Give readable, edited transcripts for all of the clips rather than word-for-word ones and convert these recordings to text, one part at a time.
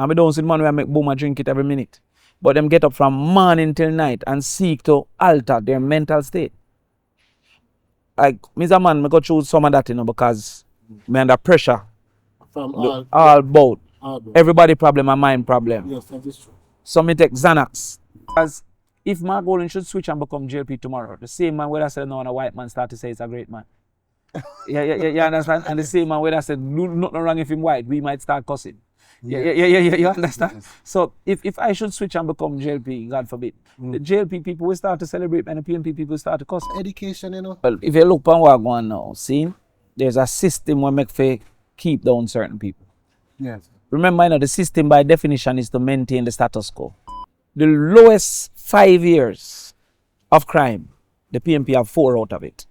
And we don't see the man where I make boom and drink it every minute. But them get up from morning till night and seek to alter their mental state. Like, me as a man, I go through some of that, because me under pressure. From All both. Everybody problem and mind problem. Yes, that is true. So me take Xanax. Because if my goal should switch and become JLP tomorrow, the same man where I said no and a white man start to say it's a great man. You understand? And the same man where I said nothing wrong if him white, we might start cussing. Yes. You understand? Yes. So if I should switch and become JLP, God forbid, the JLP people will start to celebrate and the PNP people will start to cuss. Education, Well, if you look on what I'm going now, see, there's a system where make for keep down certain people. Yes. Remember, the system by definition is to maintain the status quo. The lowest 5 years of crime, the PNP have 4 out of it.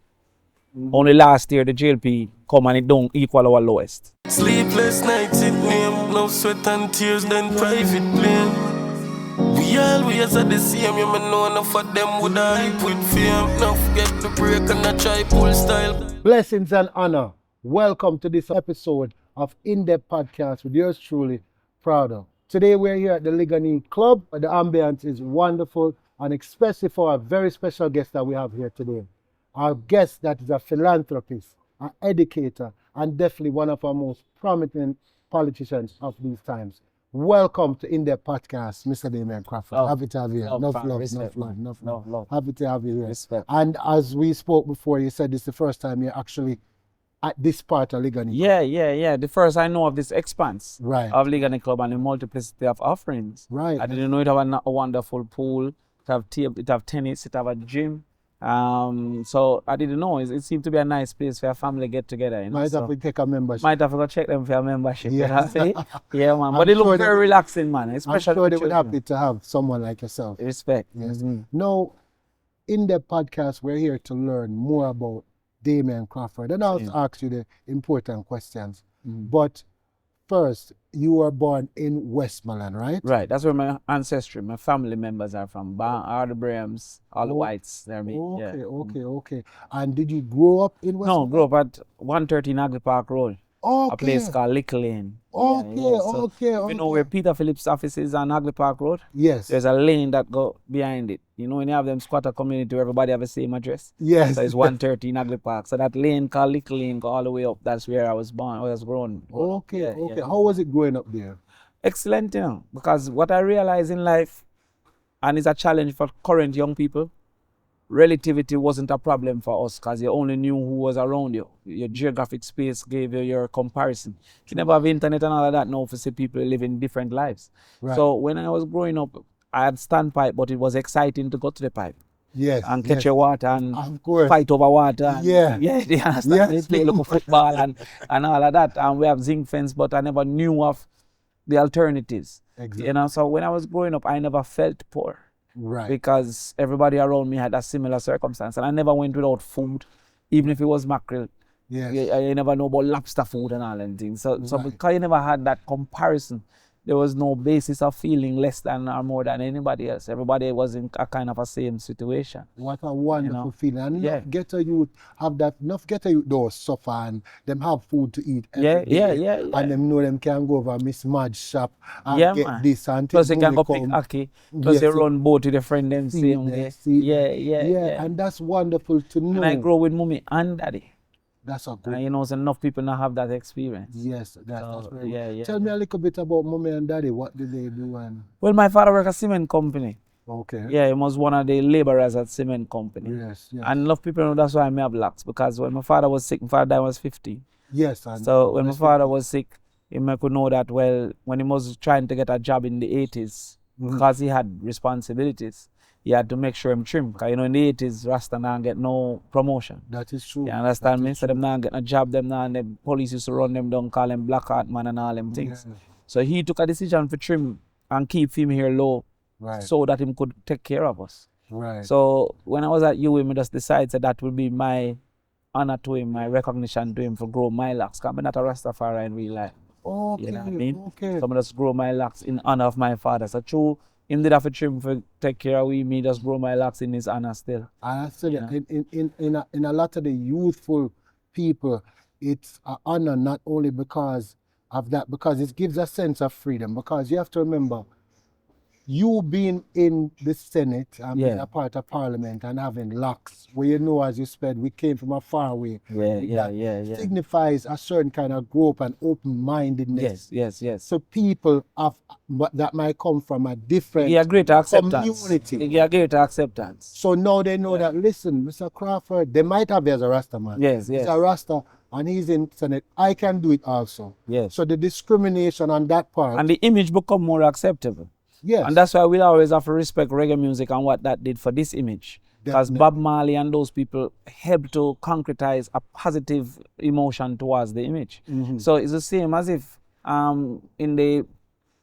Only last year, the JLP come and it don't equal our lowest. Sleepless nights it name, no sweat and tears, then private plane. We always are the same, you may know enough of them would hype with fame. Now forget the break and a try pull style. Blessings and honor. Welcome to this episode of Indepth podcast with yours truly, Prado. Today we're here at the Ligani Club. The ambience is wonderful, and especially for a very special guest that we have here today. Our guest that is a philanthropist, an educator, and definitely one of our most prominent politicians of these times. Welcome to Indepth podcast, Mr. Damion Crawford. Happy to have you here. Enough love. Happy to have you here. Respect. And as we spoke before, you said this is the first time you're actually at this part of Ligani. Yeah. The first I know of this expanse Right. of Ligani Club and the multiplicity of offerings. Right. I didn't know it have a wonderful pool, it have tennis, it have a gym. So I didn't know. It seemed to be a nice place for a family get together. Might have to take a membership. Might have to go check them for a membership. Yeah. Yeah, man. But I'm it look sure very relaxing, man. I'm Especially sure they with would children. happy to have someone like yourself. Respect. Yes. Mhm. Now, in the podcast, we're here to learn more about Damion Crawford. And I'll ask you the important questions. But first, you were born in Westmoreland, right? Right. That's where my ancestry, my family members are from. All the Brahms, all the whites. They're me. Okay. And did you grow up in No, Westmoreland? grew up at 113 Agley Park Road. A place called Little Lane. Okay. You know where Peter Phillips' office is on Agley Park Road? Yes. There's a lane that go behind it. You know, when you have them squatter community where everybody have the same address? Yes. So it's 113 Agley Park. So that lane called Little Lane go all the way up. That's where I was born. I was grown. Okay. Yeah. How was it growing up there? Excellent, because what I realized in life, and it's a challenge for current young people, relativity wasn't a problem for us because you only knew who was around you. Your geographic space gave you your comparison. You never have internet and all of that now to see people living different lives. Right. So when I was growing up, I had standpipe, but it was exciting to go to the pipe Yes. and catch your water and Of course. fight over water. And, Yeah. you understand? Yes. Play local football and all of that. And we have zinc fence, but I never knew of the alternatives. Exactly. So when I was growing up, I never felt poor. Right. Because everybody around me had a similar circumstance, and I never went without food, even if it was mackerel. Yes. I never know about lobster food and all them things. So Right. because you never had that comparison, there was no basis of feeling less than or more than anybody else. Everybody was in a kind of a same situation. What a wonderful feeling. And Yeah. enough ghetto youth have that, enough ghetto youth don't suffer and them have food to eat every Yeah. day. And them know them can go over Miss Mad's shop and get man. this and Plus they take can go money pick come. hockey. Plus Yes, they it- run boat with their friend them See same them, way. see Yeah. And that's wonderful to know. And I grow with mommy and daddy. That's a good. And so enough people not have that experience. Yes, that's So, very good. yeah. Tell me a little bit about mommy and daddy. What did they do? And Well, my father worked at a cement company. okay. Yeah, he was one of the laborers at cement company. Yes. And a lot of people know that's why I have locks, because when my father was sick, my father died when I was 15. Yes. And So when my father was sick, he could know that, well, when he was trying to get a job in the 80s, because he had responsibilities, he had to make sure him trim. Because, in the 80s, Rasta not get no promotion. that is true. You understand me? So them not get a job, the police used to run them down, call them black heart man and all them things. Yeah. So he took a decision for trim and keep him here low, Right. so that him could take care of us. Right. So when I was at UWI, I just decided that would be my honor to him, my recognition to him for grow my locks. Because I'm not a Rastafari in real life. Okay. You know what I mean? Okay. So I just grow my locks in honor of my father. So true, him did have to trim for take care of me just grow my locks in his honor still. And I said Yeah. in a lot of the youthful people, it's an honor not only because of that, because it gives a sense of freedom. Because you have to remember, you being in the Senate and being Yeah. a part of Parliament and having locks, where you know, as you said, we came from a far way. Yeah. Signifies a certain kind of growth and open-mindedness. Yes. So people have that might come from a different Yeah, greater acceptance. community. Yeah, greater acceptance. So now they know that, listen, Mr. Crawford, they might have you as a Rasta man. Yes. He's a Rasta and he's in Senate. I can do it also. Yes. So the discrimination on that part. And the image become more acceptable. Yes. And that's why we always have to respect reggae music and what that did for this image. Because Bob Marley and those people helped to concretize a positive emotion towards the image. So it's the same as if in the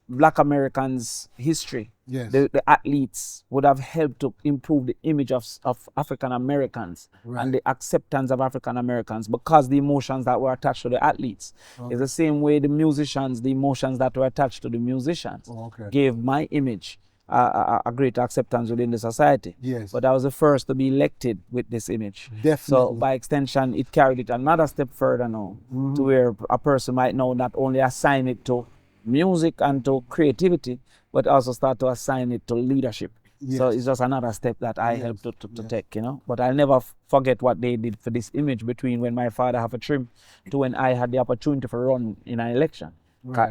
Black Americans' history, Yes. the athletes would have helped to improve the image of African Americans and the acceptance of African Americans because the emotions that were attached to the athletes. It's the same way the musicians, the emotions that were attached to the musicians gave my image a greater acceptance within the society. Yes. But I was the first to be elected with this image. Definitely. So by extension, it carried it another step further now to where a person might now not only assign it to music and to creativity, but also start to assign it to leadership. So it's just another step that I helped to take, you know. But I'll never forget what they did for this image between when my father have a trim to when I had the opportunity to run in an election.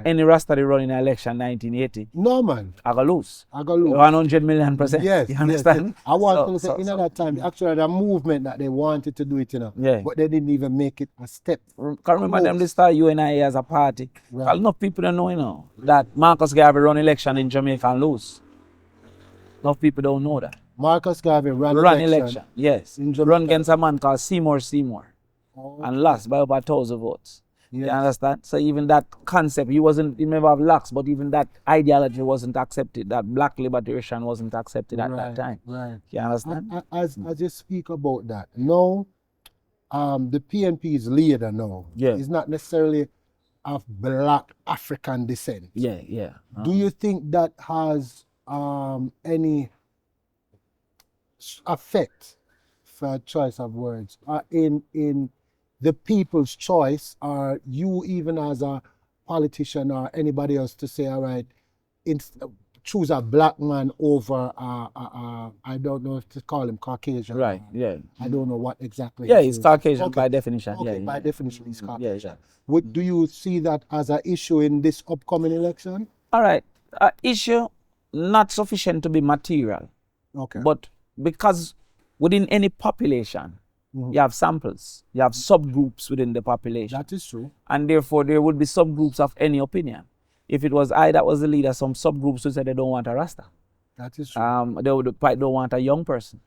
Any Rasta they run in an election 1980, no man, I go lose. 100 million%. Yes. You understand? Yes. I want to say, in that time, actually the movement that they wanted to do it, you know. Yeah. But they didn't even make it a step. Can't remember them, they start UNI as a party. Right. Enough people don't know, you know, that Marcus Garvey run election in Jamaica and lose. Enough people don't know that. Marcus Garvey ran election. Yes. in Jamaica. Run against a man called Seymour and lost by about 1,000 votes. Yes. You understand? So even that concept, he never have locks, but even that ideology wasn't accepted. That black liberation wasn't accepted at that time. Right. You understand? As you speak about that, no, the PNP's leader now is not necessarily of black African descent. Yeah. Do you think that has any effect, for choice of words, in the people's choice, or you even as a politician or anybody else to say, all right, choose a black man over I don't know if to call him Caucasian. Right, yeah. I don't know what exactly. Yeah, he's Caucasian by definition. Okay, yeah, by definition he's Caucasian. Yeah. Do you see that as an issue in this upcoming election? All right, issue not sufficient to be material. Okay. But because within any population, you have samples, you have subgroups within the population. That is true. And therefore, there would be subgroups of any opinion. If it was I that was the leader, some subgroups would say they don't want a Rasta. That is true. They don't want a young person.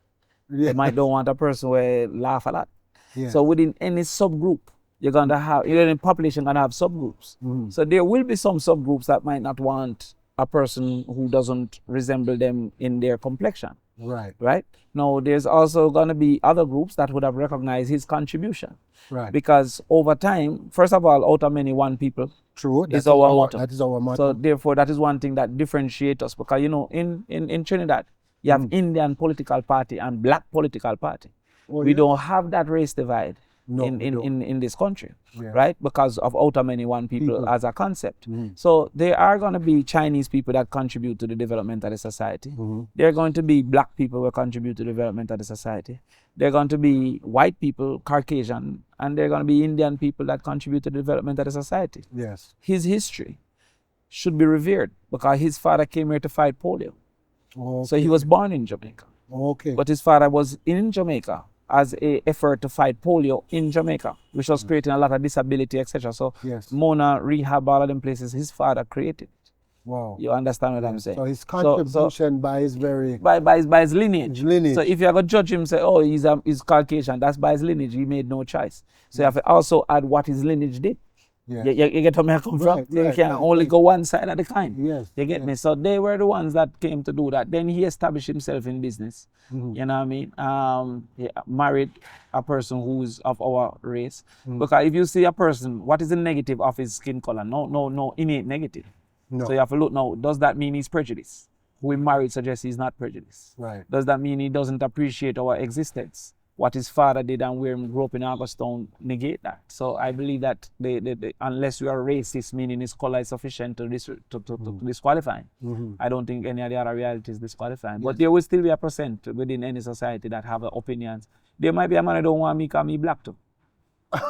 Yeah. They might don't want a person who laugh a lot. Yeah. So within any subgroup, you're going to have, in the population going to have subgroups. So there will be some subgroups that might not want a person who doesn't resemble them in their complexion. Right? Now, there's also going to be other groups that would have recognized his contribution. Right. Because over time, first of all, out of many one people. True. Is our motto. That is our motto. So therefore, that is one thing that differentiates us. Because, you know, in Trinidad, you have Indian political party and black political party. We don't have that race divide in this country, right? Because of out of many one people as a concept. So there are going to be Chinese people that contribute to the development of the society. There are going to be black people who contribute to the development of the society. There are going to be white people, Caucasian, and there are going to be Indian people that contribute to the development of the society. Yes. His history should be revered because his father came here to fight polio. Okay. So he was born in Jamaica. Okay. But his father was in Jamaica as an effort to fight polio in Jamaica, which was creating a lot of disability, etc. So Mona, rehab, all of them places, his father created. Wow. You understand what I'm saying? So his contribution by his very... By his lineage. So if you're going to judge him, say, oh, he's Caucasian, that's by his lineage. He made no choice. So you have to also add what his lineage did. Yeah. You get where I come from? You can't only go one side of the coin. Yes. You get me? So they were the ones that came to do that. Then he established himself in business. You know what I mean? He married a person who's of our race. Because if you see a person, what is the negative of his skin color? No innate negative. No. So you have to look now, does that mean he's prejudiced? Who he married suggests he's not prejudiced. Right. Does that mean he doesn't appreciate our existence? what his father did and where he grew up in Augustown negate that. So I believe that unless you are racist, meaning his color is sufficient to disqualify him, I don't think any of the other realities disqualify him. But there will still be a percent within any society that have opinions. There might be a man who don't want me because me black too.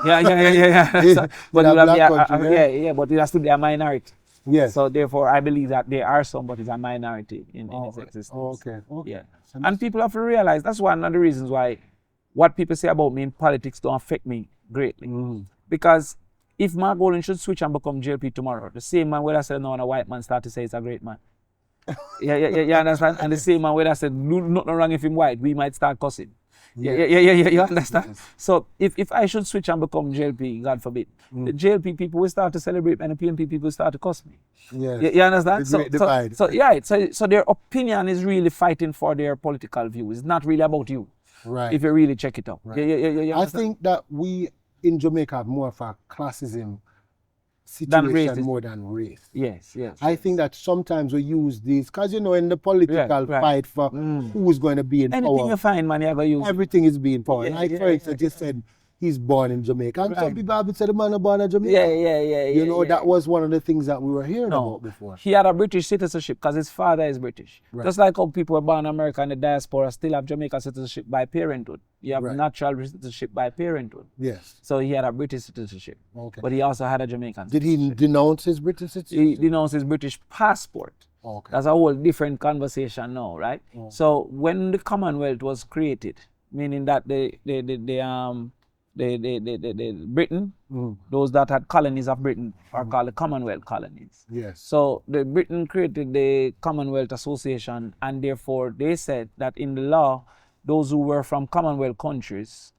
Yeah. So, but In a it will be black country, but it has to be a minority. Yes. So therefore, I believe that there are some, but it's a minority in its existence. Okay. Yeah. And people have to realize that's one of the reasons why what people say about me in politics don't affect me greatly. Because if Mark Golden should switch and become JLP tomorrow, the same man where I said no, and a white man start to say it's a great man. You understand? And the same man where I said nothing wrong if him white, we might start cussing. You understand? Yes. So if I should switch and become JLP, God forbid, the JLP people will start to celebrate and the PNP people will start to cuss me. Yes. You understand? The great divide. So their opinion is really fighting for their political view. It's not really about you. Right. If you really check it out. Right. You I understand? think that we in Jamaica have more of a classism Than situation racism. more than race. Yes. I think that sometimes we use these, because in the political Right. fight for who's going to be in Anything power, you find, man, you ever use. everything is being power. Yeah, Like, yeah, for instance, you said he's born in Jamaica. And some Right. people have said the man is born in Jamaica. Yeah. That was one of the things that we were hearing No, about before. he had a British citizenship because his father is British. Right. Just like how people were born in America and the diaspora still have Jamaican citizenship by parenthood. You have Right. natural citizenship by parenthood. Yes. So he had a British citizenship. Okay. But he also had a Jamaican Did he citizenship. denounce his British He citizenship? denounced his British passport. Okay. That's a whole different conversation now, right? So when the Commonwealth was created, meaning that the Britain, those that had colonies of Britain are called the Commonwealth colonies. Yes. So the Britain created the Commonwealth Association, and therefore they said that in the law, those who were from Commonwealth countries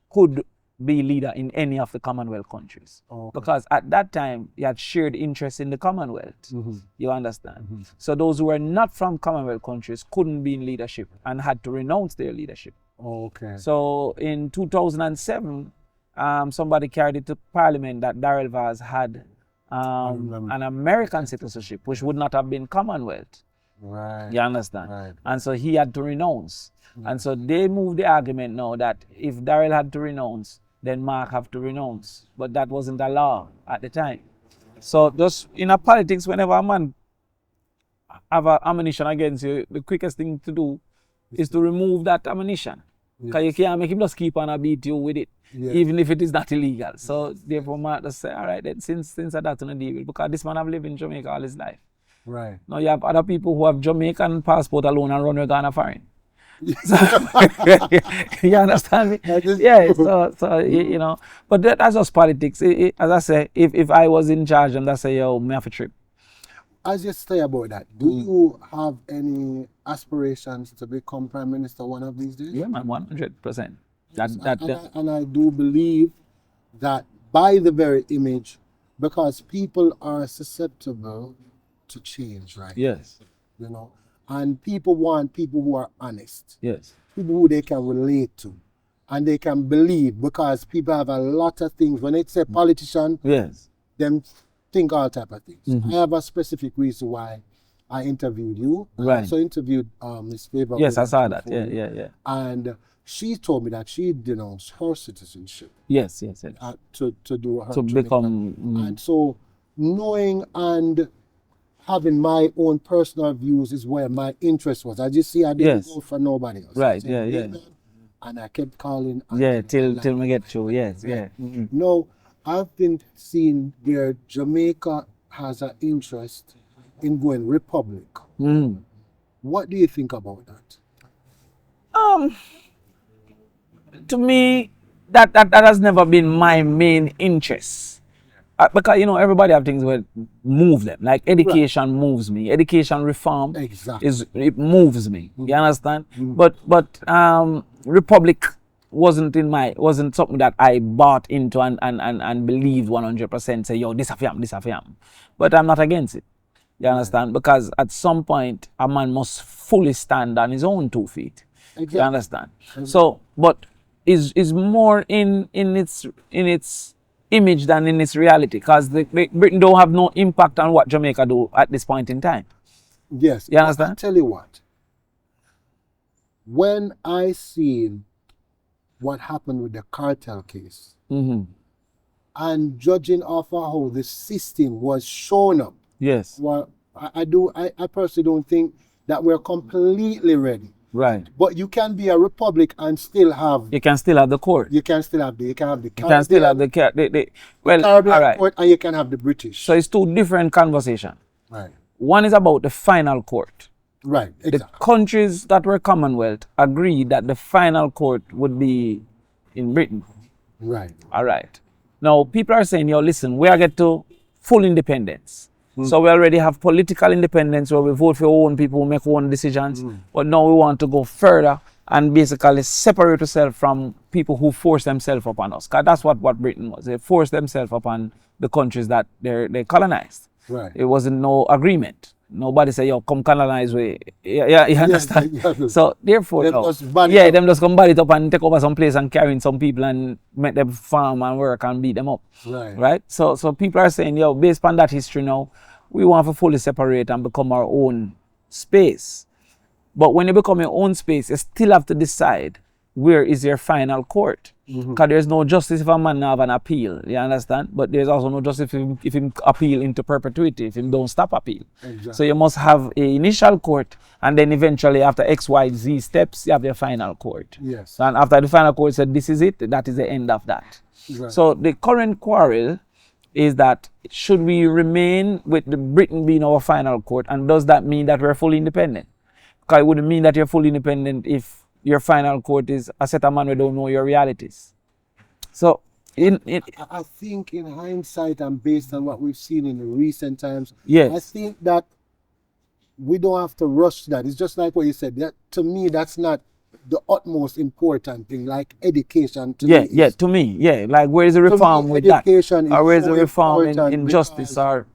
could be leader in any of the Commonwealth countries. Okay. Because at that time, you had shared interest in the Commonwealth. You understand? So those who were not from Commonwealth countries couldn't be in leadership and had to renounce their leadership. Okay. So in 2007, somebody carried it to Parliament that Darrell Vaz had remember. an American citizenship, which would not have been Commonwealth. Right. You understand? Right. And so he had to renounce. And so they moved the argument now that if Darrell had to renounce, then Mark have to renounce. But that wasn't the law at the time. So just in a politics, whenever a man have a ammunition against you, the quickest thing to do is to remove that ammunition. Because you can't make him just keep on beat you with it, even if it is not illegal. So therefore, Mark just say, all right, then since that's not a deal, because this man have lived in Jamaica all his life. Right. Now you have other people who have Jamaican passport alone and run with Ghana foreign. So, you understand me? Yeah, so but that's just politics. As I say, if I was in charge and I say, yo, me have a trip. As you say about that, do you have any aspirations to become Prime Minister one of these days? Yeah, man, 100%. And I do believe that by the very image, because people are susceptible to change, right? Yes. And people want people who are honest, Yes. people who they can relate to, and they can believe, because people have a lot of things. When they say politician, Yes. them think all type of things. I have a specific reason why I interviewed you. Right. I also interviewed Miss Favor. Yes, I saw that. before you. Yeah. And she told me that she denounced her citizenship Yes. to do her To Jamaican. become. And so knowing and having my own personal views is where my interest was. As you see, I didn't Yes. go for nobody else. Right, I said, yeah. Damian, and I kept calling. Yeah, till we get through. Yes, yeah. No, I've been seeing where Jamaica has an interest in going republic. What do you think about that? To me, that has never been my main interest. Because everybody have things where move them. Like education moves me. Education reform Exactly. it moves me. You understand? But republic wasn't something that I bought into and believed 100%. Say, yo, this a fiam. But I'm not against it. You understand? Because at some point a man must fully stand on his own 2 feet. Exactly. You understand? So, but is more in its image than in its reality, because Britain don't have no impact on what Jamaica do at this point in time. Yes. You understand? I'll tell you what. When I seen what happened with the cartel case. Mm-hmm. And judging off of how the system was shown up, Yes. well, I personally don't think that we're completely ready. Right. But you can be a republic and still have, You can still have the court. you can still have the, you can have the You can still have well, Caribbean all right. court, and you can have the British. So it's two different conversations. Right. One is about the final court. Right. The Exactly. countries that were Commonwealth agreed that the final court would be in Britain. Right. All right. Now, people are saying, yo, listen, we are get to full independence. So we already have political independence where we vote for our own people, we make our own decisions. But now we want to go further and basically separate ourselves from people who force themselves upon us. Because that's what Britain was. They forced themselves upon the countries that they colonized. Right. It wasn't no agreement. Nobody say, yo, come colonize we. Yeah, you understand? exactly. So therefore, Them no. just band it Yeah, up. them just come band it up and take over some place and carry in some people and make them farm and work and beat them up. Right. Right? So people are saying, yo, based on that history now, we want to fully separate and become our own space. But when you become your own space, you still have to decide where is your final court. Because there's no justice if a man have an appeal, you understand? But there's also no justice if him appeal into perpetuity, if him don't stop appeal. Exactly. So you must have an initial court, and then eventually after X, Y, Z steps, you have your final court. Yes. And after the final court said this is it, that is the end of that. Right. So the current quarrel is that should we remain with the Britain being our final court, and does that mean that we're fully independent? Because it wouldn't mean that you're fully independent if your final court is a set of man who don't know your realities. So I think in hindsight and based on what we've seen in the recent times, Yes. I think that we don't have to rush that. It's just like what you said. That to me, that's not the utmost important thing. Like education. To me is- to me, like where's the to me, reform with that? education is Or where's the so reform important in justice because or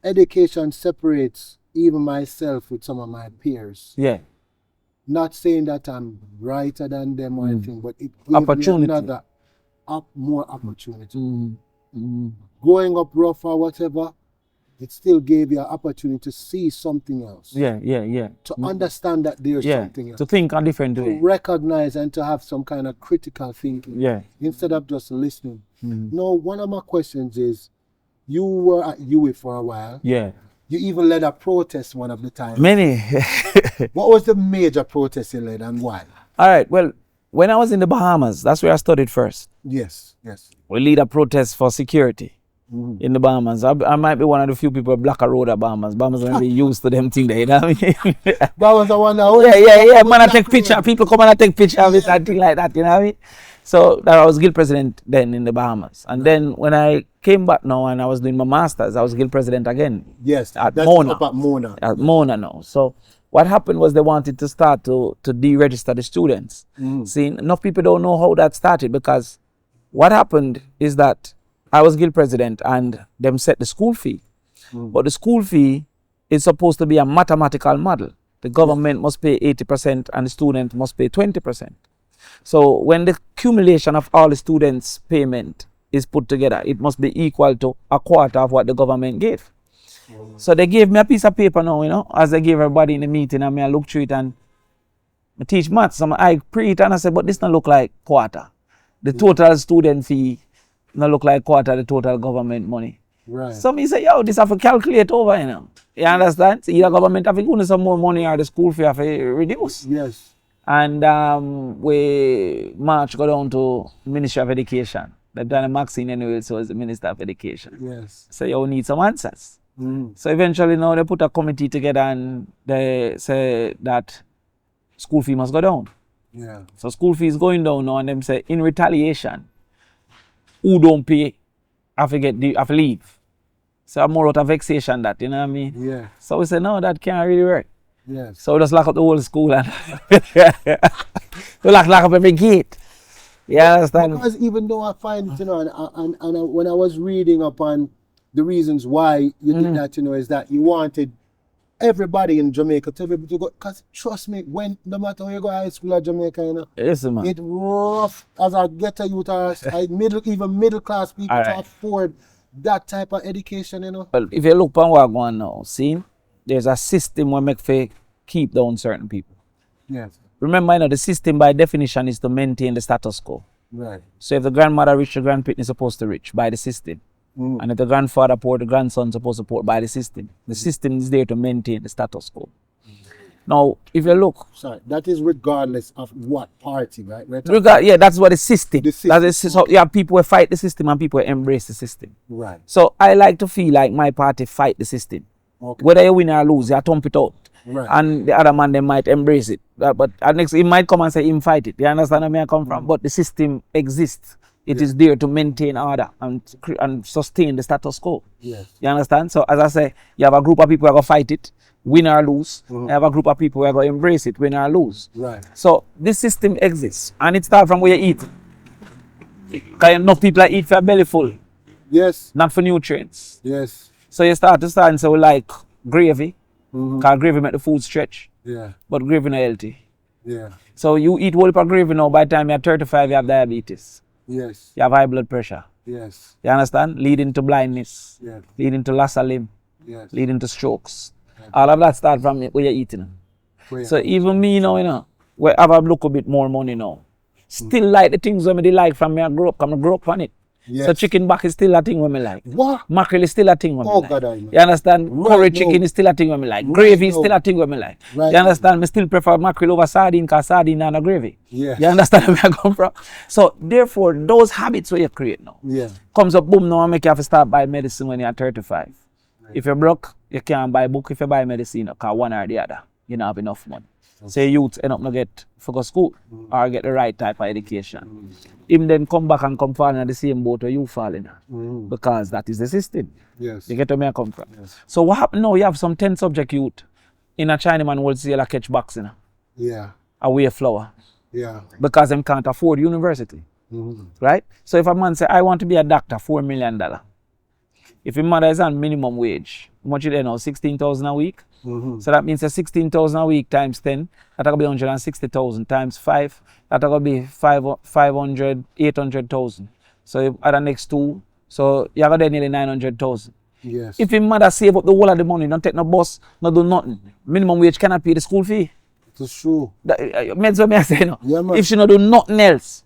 education separates even myself with some of my peers. yeah. Not saying that I'm brighter than them or anything, but it gives Opportunity. me another more opportunity. Mm. Growing up rough or whatever, it still gave you an opportunity to see something else. Yeah. To understand that there's Yeah. something else. To think a different To way. recognize and to have some kind of critical thinking. Yeah. Instead of just listening. Now, one of my questions is, you were at UWI for a while. Yeah. You even led a protest one of the times. Many. What was the major protest you led and why? All right. Well, when I was in the Bahamas, that's where I studied first. Yes. We lead a protest for security in the Bahamas. I might be one of the few people block a road at Bahamas. Bahamas are be used to them thing there, you know what I mean? That was the one that Yeah. Man, I take picture. People come and I take picture of it and thing like that, you know what I mean? So that I was guild president then in the Bahamas. And then when I came back now and I was doing my masters, I was guild president again. Yes, At that's Mona. up at Mona. At Mona now. So what happened was they wanted to start to deregister the students. See, enough people don't know how that started because what happened is that I was guild president and them set the school fee. But the school fee is supposed to be a mathematical model. The government must pay 80% and the student must pay 20%. So when the accumulation of all the students' payment is put together, it must be equal to a quarter of what the government gave. So they gave me a piece of paper now, you know, as they gave everybody in the meeting, and I look through it and I teach maths. So I pre it and I said, but this don't look like quarter. The total student fee don't look like quarter the total government money. Right. So me say, yo, this have to calculate over, you know. You understand? So either government have to give some more money or the school fee have to reduce. Yes. And we march go down to Ministry of Education. They've done a Maxine anyway, so it's the Minister of Education. Yes. So you need some answers. So eventually now they put a committee together and they say that school fee must go down. Yeah. So school fee is going down now and them say in retaliation, who don't pay have to leave. So I'm more out of vexation that, you know what I mean? Yeah. So we say no, that can't really work. Yes. So we just lock up the whole school and we lock up every gate. You understand? Because even though I find it, you know, and when I was reading upon the reasons why you did that, you know, is that you wanted everybody in Jamaica to be able to go. Because trust me, when no matter where you go to high school at Jamaica, you know, Yes, man. it's rough as a ghetto youth or even middle class people to afford that type of education, you know. Well, if you look on what going on now, see, there's a system where make for keep down certain people. Yes. remember, you know, the system by definition is to maintain the status quo. Right. So if the grandmother rich, the grandparent is supposed to rich by the system. And if the grandfather poor, the grandson is supposed to poor by the system. The system is there to maintain the status quo. Now, if you look, Sorry, that is regardless of what party, right? yeah, that's what the system. The system. That's so you have people who fight the system and people who embrace the system. Right. So I like to feel like my party fight the system. Okay. Whether you win or lose, you thump it out. Right. And the other man, they might embrace it. But next, he might come and say, him fight it. You understand where I come from? But the system exists. It is there to maintain order and sustain the status quo. Yes. You understand? So as I say, you have a group of people who are going to fight it, win or lose. You have a group of people who are going to embrace it, win or lose. Right. So this system exists. And it starts from where you eat. Because enough people that eat for a belly full, Yes. not for nutrients. Yes. So you start and say, we like gravy. Because gravy make the food stretch. Yeah. But gravy not healthy. Yeah. So you eat whole heap of gravy now, by the time you're 35, you have diabetes. Yes. You have high blood pressure. Yes. You understand? Leading to blindness. Yeah. Leading to loss of limb. Yes. Leading to strokes. All of that start from where you're eating. Where- So even me now, you know, where I have a look a bit more money now. Still like the things that I like from me I grew up. I grew up on it. Yes. So chicken back is still a thing when me like. What? Mackerel is still a thing when me Oh, like. God, I know. You understand? Right Curry now. chicken is still a thing when me like. Right Gravy is now. still a thing when me like. Right You understand? Me still prefer mackerel over sardine because sardine and a gravy. Yes. You understand where I come from? So therefore, those habits where you create now Yeah. comes up boom now and make you have to start buy medicine when you're 35. If you're broke, you can't buy book. If you buy medicine, because one or the other, you don't have enough money. So youth end up not get for go school or get the right type of education. Him then come back and come fall in the same boat where you fall in. Because that is the system. Yes. You get where I come from. Yes. So what happened now, you have some 10 subject youth in a Chinaman will see a catch box in Yeah. a wear flower. Yeah. Because them can't afford university. Right? So if a man say, I want to be a doctor, $4 million. If your mother is on minimum wage, how much is it now? 16,000 a week? So that means 16,000 a week times 10, that's going to be 160,000 times 5, that's going to be 500, 800,000. So if add the next two, so you're going to nearly 900,000. Yes. If your mother save up the whole of the money, don't take no bus, not do nothing, minimum wage cannot pay the school fee. It's true. That's what I say no. Yeah, man. If she not do nothing else,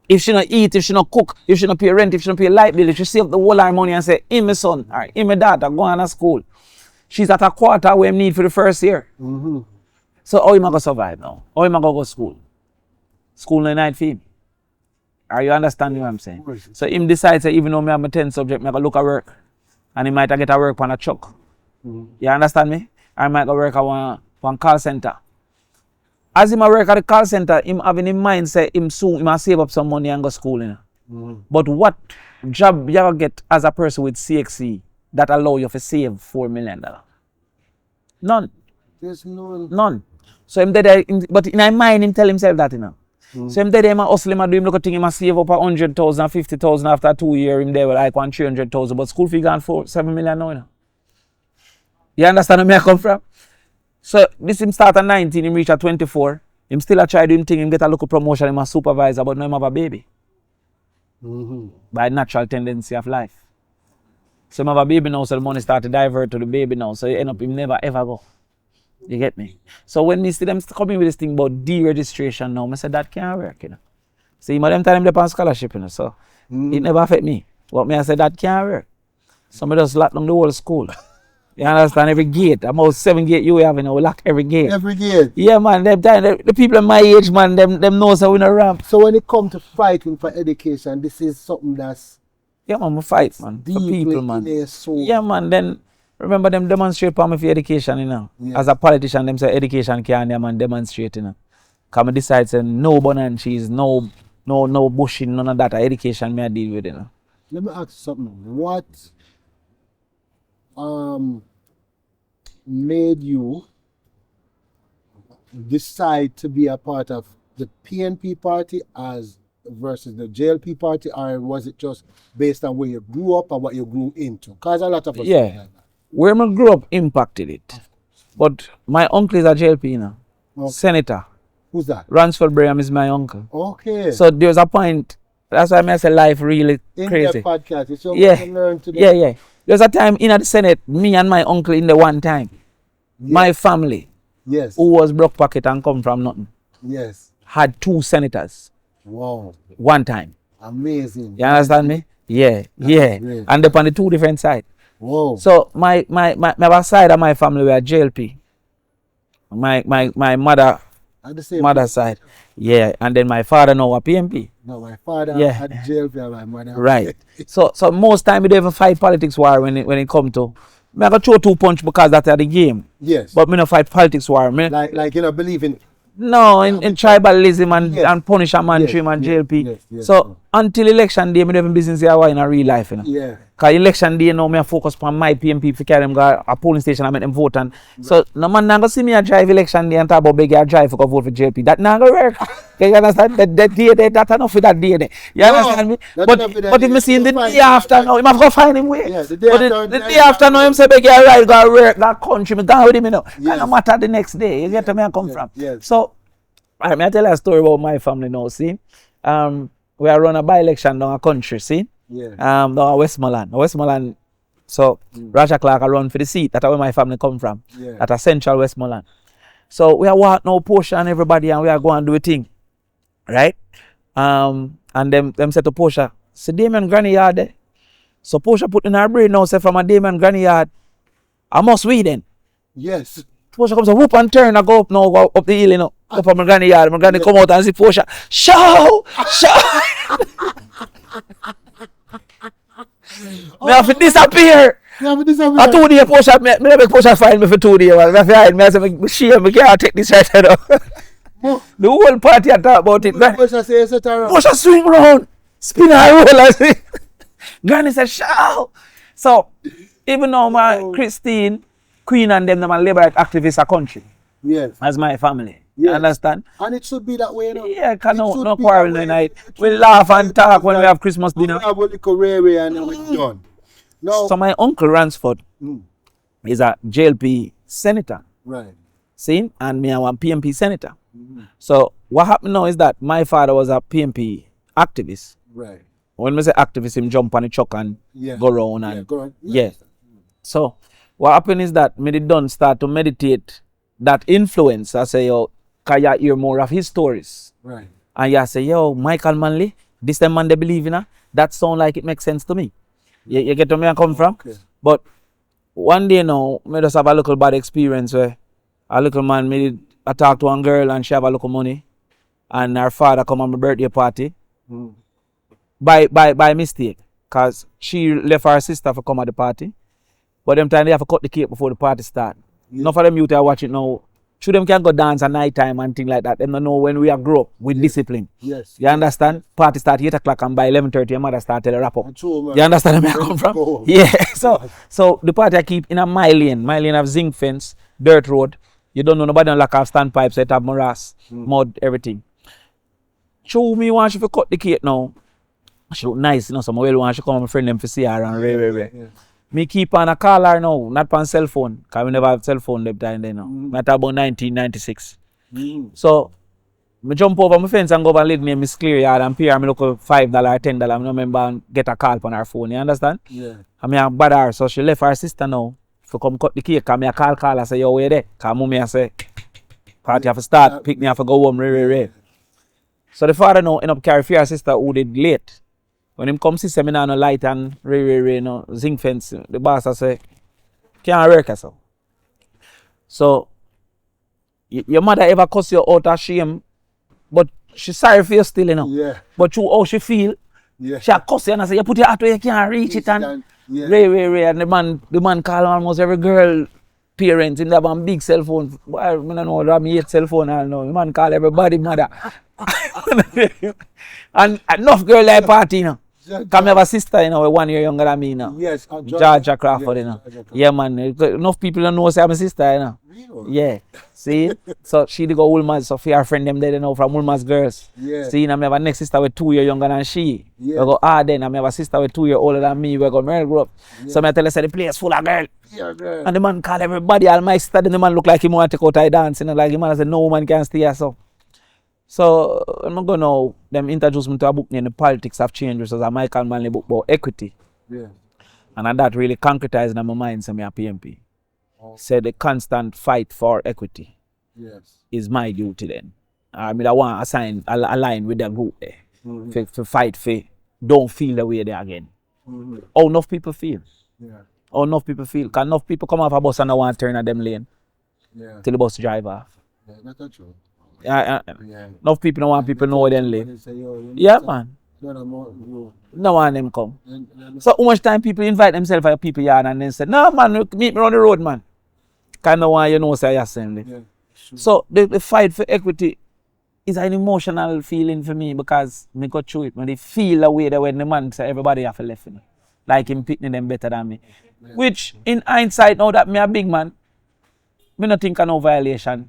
if she not eat, if she not cook, if she not pay rent, if she not pay light bill, if she save the whole of her money and say, in my son, all right, in my daughter, go on to school. She's at a quarter where I need for the first year. So how am I going to survive now? How am I going to go to school? School no night for him. Are you understanding what I'm saying? course. So him decides that even though I have a 10 subject, I go look at work. And he might get a work on a truck. You understand me? I might go work at one call center. As him a work at the call center, him having in mind say him soon he must save up some money and go to school. You know? But what job you ever get as a person with CXC that allow you to save $4 million? None. There's no. None. So him there, but in my mind him tell himself that, you know. So him there, him a hustle, him a do him look at thing, him a save up 100,000, 50,000 after 2 years, him there with like 300,000, but school fee gone for $7 million now, you know. You understand where I come from? So this him start at 19, him reach at 24, him still a try do him thing, him get a local promotion, him a supervisor, but now him have a baby. By natural tendency of life. So him have a baby now, so the money start to divert to the baby now, so he end up him never ever go. You get me? So when me see them coming with this thing about deregistration now, I said that can't work, you know. See, them time they're on scholarship, you know, so it never affect me. But me I said that can't work. So I just lock down the whole school. You understand? Every gate, about 7 gates you have, you know, we lock every gate. Every year. Yeah, man, the people in my age, man, them know so we no ramp. So when it comes to fighting for education, this is something that's Yeah, man, we fight, man, for deeply people, in man. their soul. Yeah, man, then remember them demonstrate for me for education, you know. Yeah. As a politician, them say education can't yeah, man, demonstrate, you know. Come decide say no bun and cheese, no bushing, none of that. Education me I deal with, you know. Let me ask you something. What made you decide to be a part of the PNP party as versus the JLP party, or was it just based on where you grew up and what you grew into? Because a lot of us Yeah. like that. Where I grew up impacted it. But my uncle is a JLP, you know. Okay. Senator. Who's that? Ransford Braham is my uncle. Okay. So there's a point, that's why I say life really in crazy. that podcast, it's so Yeah. much to learn today. Yeah. There's a time in the Senate, me and my uncle in the one time. Yeah. My family, Yes. who was broke pocket and come from nothing. Yes. had 2 senators Wow. one time. Amazing. You understand me? Yeah, yeah. great. And they're on the 2 different sides. Whoa. So my side of my family were JLP. My mother side. Yeah. And then my father now a PMP. No, my father Yeah. had jail for my mother. Right. So most time we don't even fight politics war when it come to. I got throw 2 punch because that's the game. Yes. But me no fight politics war. Me like you know, believe in no in tribalism and, Yes. and punish a man, Yes, trim and yes, JLP. yes, So until election day, me don't even business here in a real life, you know. yeah. Cause election day now me a focus on my PMP to carry them go a polling station and make them vote and so no man not gonna see me a drive election day and talk about beg a drive for go vote for JLP. That not gonna work. You understand? That day there, that's enough for that day there. You understand me? that's But enough for that if day. me see in the Find day him. after now, him have to find him way. Yeah, the day But after, the day after now him say beg a ride, go work, go country, me go with him, you know. Yes. No matter the next day. You get to me I come from. yes. So alright, me I tell you a story about my family now, see. We are run a by-election down a country, see? Yeah. Down a Westmoreland. So Roger Clark I run for the seat. That's where my family come from. Yeah. At a central Westmoreland. So we are walk now Portia and everybody and we are going to do a thing. Right? And them said to Portia, see Damian granny yard there. So Portia put in her brain now, say from a Damian granny yard, I must weed then. Yes. Portia comes a whoop and turn and go up now, go up the hill, you know. Go from my granny yard. My granny come out and see Portia. Show! Me have to disappear. Yeah, but this is A 2 day Portia, me make Portia find me for 2 days. Me have to hide. Me say, me shame, me can't take this right now. The whole party I talk about it. Portia say it's a terror. Portia swing round, spin her roll and see. Granny said, shout. So, even though my Christine, Queen and them are labor activists a country, Yes. as my family. Yes. You understand? And it should be that way, you know. Yeah, cause It no should be quarrel that way. tonight. It We should laugh be and that talk way. when we have Christmas We dinner. have a little rare and then we're done. No. So my uncle Ransford Mm. is a JLP senator, Right. see? And me I want PMP senator. So what happened now is that my father was a PMP activist. Right. When we say activist, him jump on the truck and Yeah. go round and Yeah, go on. yeah. So what happened is that me did done start to meditate that influence. I say, yo, can you hear more of his stories? Right. And you say, yo, Michael Manley, this time man they believe in her. That sound like it makes sense to me. You get to me I come from? Okay. But one day now, me just have a little bad experience where a little man me I talk to one girl and she have a little money. And her father come on my birthday party Mm. by mistake. Cause she left her sister for come at the party. But them time they have to cut the cake before the party start. Yeah. Enough of them youth are watching now. Should them can go dance at night time and things like that. Them don't know when we are grow up with discipline. Yes. You understand? Party start 8 o'clock and by 11:30 your mother start tell her wrap up. True, man. You understand where I come from? Go. Yeah. So the party I keep in a my lane have zinc fence, dirt road. You don't know nobody on lack of standpipes, so it have morass, mud, everything. Show me want she to cut the cake now. She look nice, you know, so I well want she come and my friend them for see her and rare. Yeah. Me keep on a call her now, not on cell phone, because we never have cell phone that time then now. I talk about 1996. Mm. So I jump over my fence and go over and lady name Miss Clear Yard and pay her me look $5 or $10. I don't remember and get a call on her phone, you understand? Yeah. I mean I bother her, so she left her sister now to come cut the cake. Cause me a call her say, yo, where there? Cause mommy I say, party have to start, pick me have to go home, rare. So the father now end up carry for her sister who did late. When him come see me now no light and rare, no zinc fence, the boss I say, can't work so. So your mother ever cuss you out of shame, but she sorry for you still, you know. Yeah. But you how she feel, Yeah. she a cuss you and I say, you put your heart where you can't reach it and Yeah. Ray, and the man call almost every girl parents, him have a big cell phone. Boy, I don't know what I'm 8 cell phone and now. The man call everybody mother. And enough girl like party, you know. Come have a sister, you know, 1 year younger than me, you know. Yes. Georgia Crawford, Yes, you know. Georgia Crawford. Yeah, man. Enough people don't know say I'm a sister, you know. Really? Yeah. See? So she did go Woolmas, so for her friend them there, you know, from Woolmas girls. Yeah. See, now I have a next sister with 2 years younger than she. Yeah. We go then I have a sister with 2 years older than me. We go married grow up. So I tell her say the place full of girl. Yeah, girl. And the man call everybody all my sister, then the man look like he want to take out I dance, you know, like the man said no woman can stay here so. So I'm gonna now them introduce me to a book named The Politics of Change, which is a Michael Manley book about equity. Yeah. And that really concretized in my mind so me a PMP. Oh. Said the constant fight for equity Yes. is my duty then. me that want assign align with the group there. To fight for don't feel the way they again. How enough people feel? Yeah. How enough people feel? Can enough people come off a bus and don't want to turn at them lane Yeah. till the bus drive off? Yeah, that's true. Yeah. Yeah. Enough people don't want people know them lane. Say, yo, you Yeah, know, man. you- No one them come. and- So how much time people invite themselves at people yard and then say, no man, meet me on the road, man. Kind of one you know say assembly. yeah, sure. So the fight for equity is an emotional feeling for me because me go through it. When they feel the way that when the man say everybody have to left me. Like him picking them better than me. Yeah. Which in hindsight now that me a big man, me not think of no violation.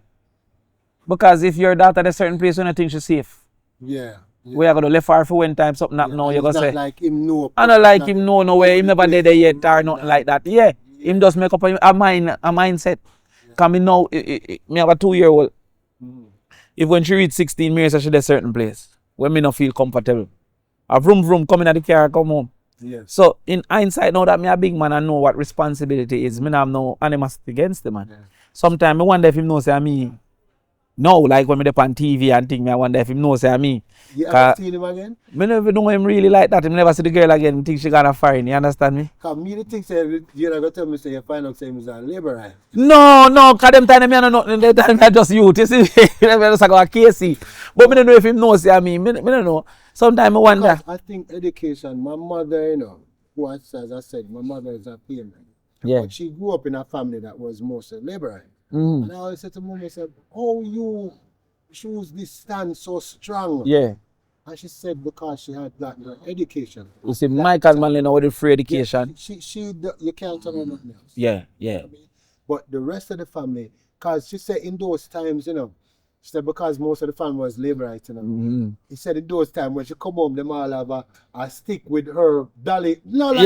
Because if your daughter at a certain place when you think she's safe, Yeah. we are gonna left her for one time something happen now, you're It's gonna not say like him know. I don't like him no way, him never did it yet or nothing like that. Yeah. Him just make up a mindset. Cause me now me have a 2-year-old. If when she reach 16 me say she at a certain place when me not feel comfortable. A vroom coming at the car come home. Yes. So in hindsight now that me a big man and know what responsibility is, me not have no animosity against the man. Yeah. Sometimes I wonder if him know say me. No, like when me dey on TV and think me, I wonder if him know say me. You ever seen him again? Me never know him really like that. Him never see the girl again. Think she gonna foreign. You understand me? Cause me the thing say you're not gonna tell me say you find out say he's a laborer. No, cause them time me I don't know. Them time me I just youth. You see, them just like a Casey. But me don't know if him knows say me. Me don't know. Sometimes I wonder. Because I think education. My mother, you know, who as I said, my mother is a payment. Yeah. But she grew up in a family that was mostly laborer. Mm. And I always said to mom, I said, how you choose this stand so strong? Yeah. And she said because she had that education. You see, Michael Manley now with the free education. You can't tell her nothing else. Yeah. But the rest of the family, because she said in those times, you know, she said because most of the family was laborite, you know. He said in those times when she come home, them all have a stick with her dolly. No, like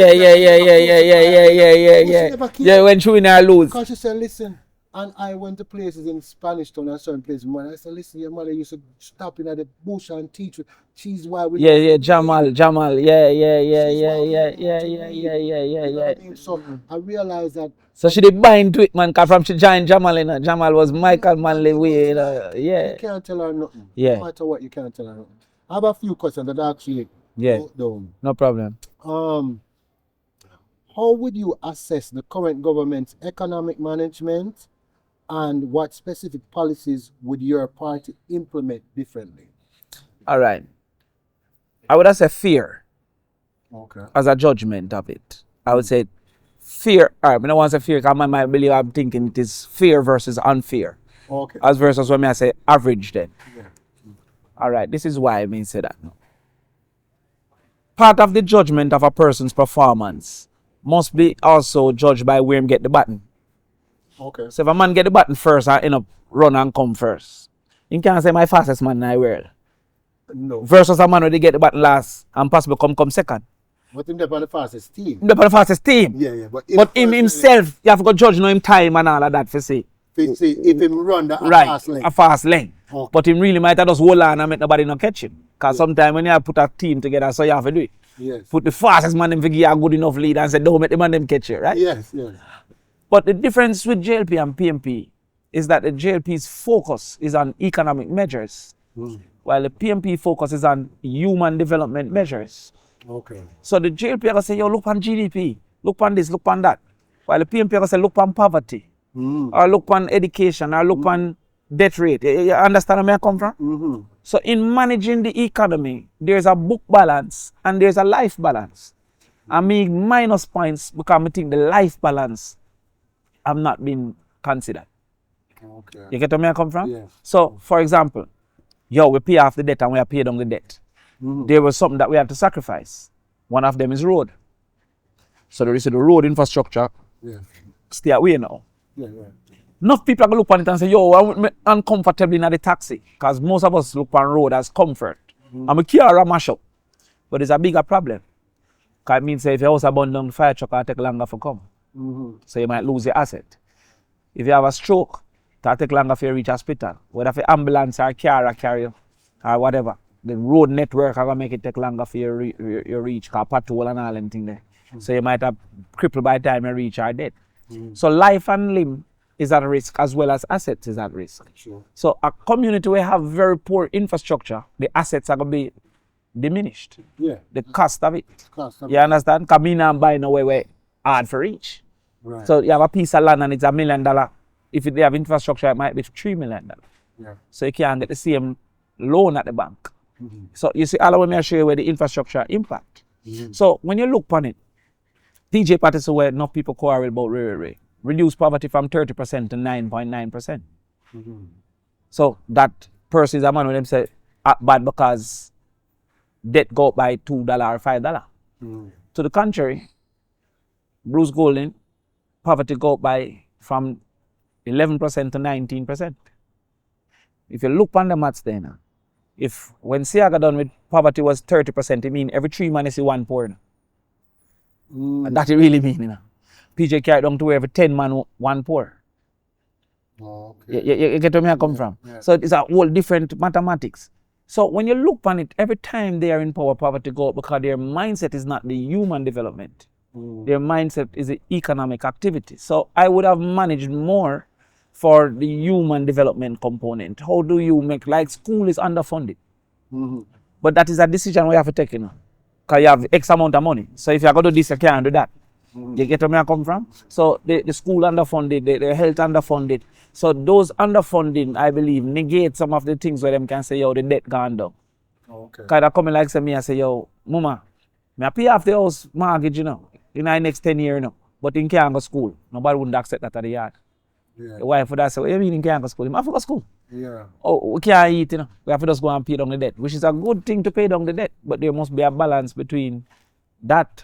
Yeah, when she win or lose. Because she said, listen, and I went to places in Spanish Town and certain places. Man, I said, listen, your mother used to stop in at the bush and teach you. She's why we. Yeah, Jamal. Yeah. You know what I mean? So I realized that. So she did bind to it, man, cause from she joined Jamal, you know. Jamal was Michael Manley way, you know. Yeah. You can't tell her nothing. Yeah. No matter what, you can't tell her nothing. I have a few questions that I actually wrote down. No problem. How would you assess the current government's economic management, and what specific policies would your party implement differently? All right. I would have said fear Okay. as a judgment of it. I would say fear. All right, I don't want to say fear because I might believe I'm thinking it is fear versus unfair. Okay. As versus when I say average then. Yeah. All right, this is why I mean say that now. Part of the judgment of a person's performance must be also judged by where him get the button. Okay. So if a man get the button first and end up run and come first, he can't say my fastest man in the world. No. Versus a man where they get the button last and possibly come second. But him there on the fastest team. Him the fastest team. Yeah. But him himself, you have to go judge know him time and all of that for see. If him run that Right, fast lane. a fast lane. Okay. But him really might have just hold on and make nobody not catch him. Because sometimes when you have put a team together, so you have to do it. Yes. Put the fastest man in to give you a good enough lead and say, don't make the man them catch you, right? Yes. But the difference with JLP and PMP is that the JLP's focus is on economic measures, while the PMP focus is on human development measures. Okay. So the JLP are going to say, yo, look on GDP, look on this, look on that. While the PMP are going to say, look on poverty, or look on education, or look on debt rate. You understand where I come from? So in managing the economy, there's a book balance and there's a life balance. I mean minus points because I think the life balance have not been considered. Okay. You get where I come from? Yes. So, for example, we pay off the debt and we have paid on the debt. There was something that we have to sacrifice. One of them is road. So there is the road infrastructure. Yeah. Stay away now. Yeah. Enough people are going to look on it and say, yo, I'm uncomfortable in the taxi. Because most of us look on road as comfort. I'm a car mash up. But it's a bigger problem. Because it means if your house is burned down, the fire truck will take longer to come. So you might lose your asset. If you have a stroke, it will take longer for you to reach hospital. Whether for ambulance or car or carrier or whatever. The road network are going to make it take longer for you to reach. Because patrol and all and thing there. So you might have crippled by the time you reach or dead. So life and limb is at risk as well as assets is at risk. Sure. So a community where have very poor infrastructure, the assets are going to be diminished. Yeah. The cost of it. Cost of You understand? Because me now buy nowhere where hard for reach. Right. So you have a piece of land and it's $1 million. If they have infrastructure, it might be $3 million. Yeah. So you can't get the same loan at the bank. So you see, all of them I show you where the infrastructure impact. So when you look upon it, PJ Patterson is where enough people quarrel about reduce poverty from 30% to 9.9%. So that person is a man when them say bad because debt go up by $2 or $5. To the contrary, Bruce Golding, poverty go up by from 11% to 19%. If you look on the maths there now, if when Siaga done with poverty was 30%, it mean every 3 man is 1 poor. And that it really mean, you know. PJ carried down to where every 10 man 1 poor. Oh, okay. You get where I come from? Yeah. So it's a whole different mathematics. So when you look on it, every time they are in power, poverty go up because their mindset is not the human development. Their mindset is the economic activity. So I would have managed more for the human development component. How do you make, like school is underfunded. But that is a decision we have to take, you know. Because you have X amount of money. So if you're going to do this, you can't do that. You get where I come from? So the school underfunded, the health underfunded. So those underfunding, I believe, negate some of the things where them can say, yo, the debt gone down. Okay. Because they come like say me and say, yo, mama, me pay off the house mortgage, you know, in the next 10 years, you know. But in can't go school. Nobody wouldn't accept that at the yard. Yeah. The wife would have say, what do you mean in can't go school? I have to go school. Yeah. Oh, we can't eat, you know. We have to just go and pay down the debt, which is a good thing to pay down the debt. But there must be a balance between that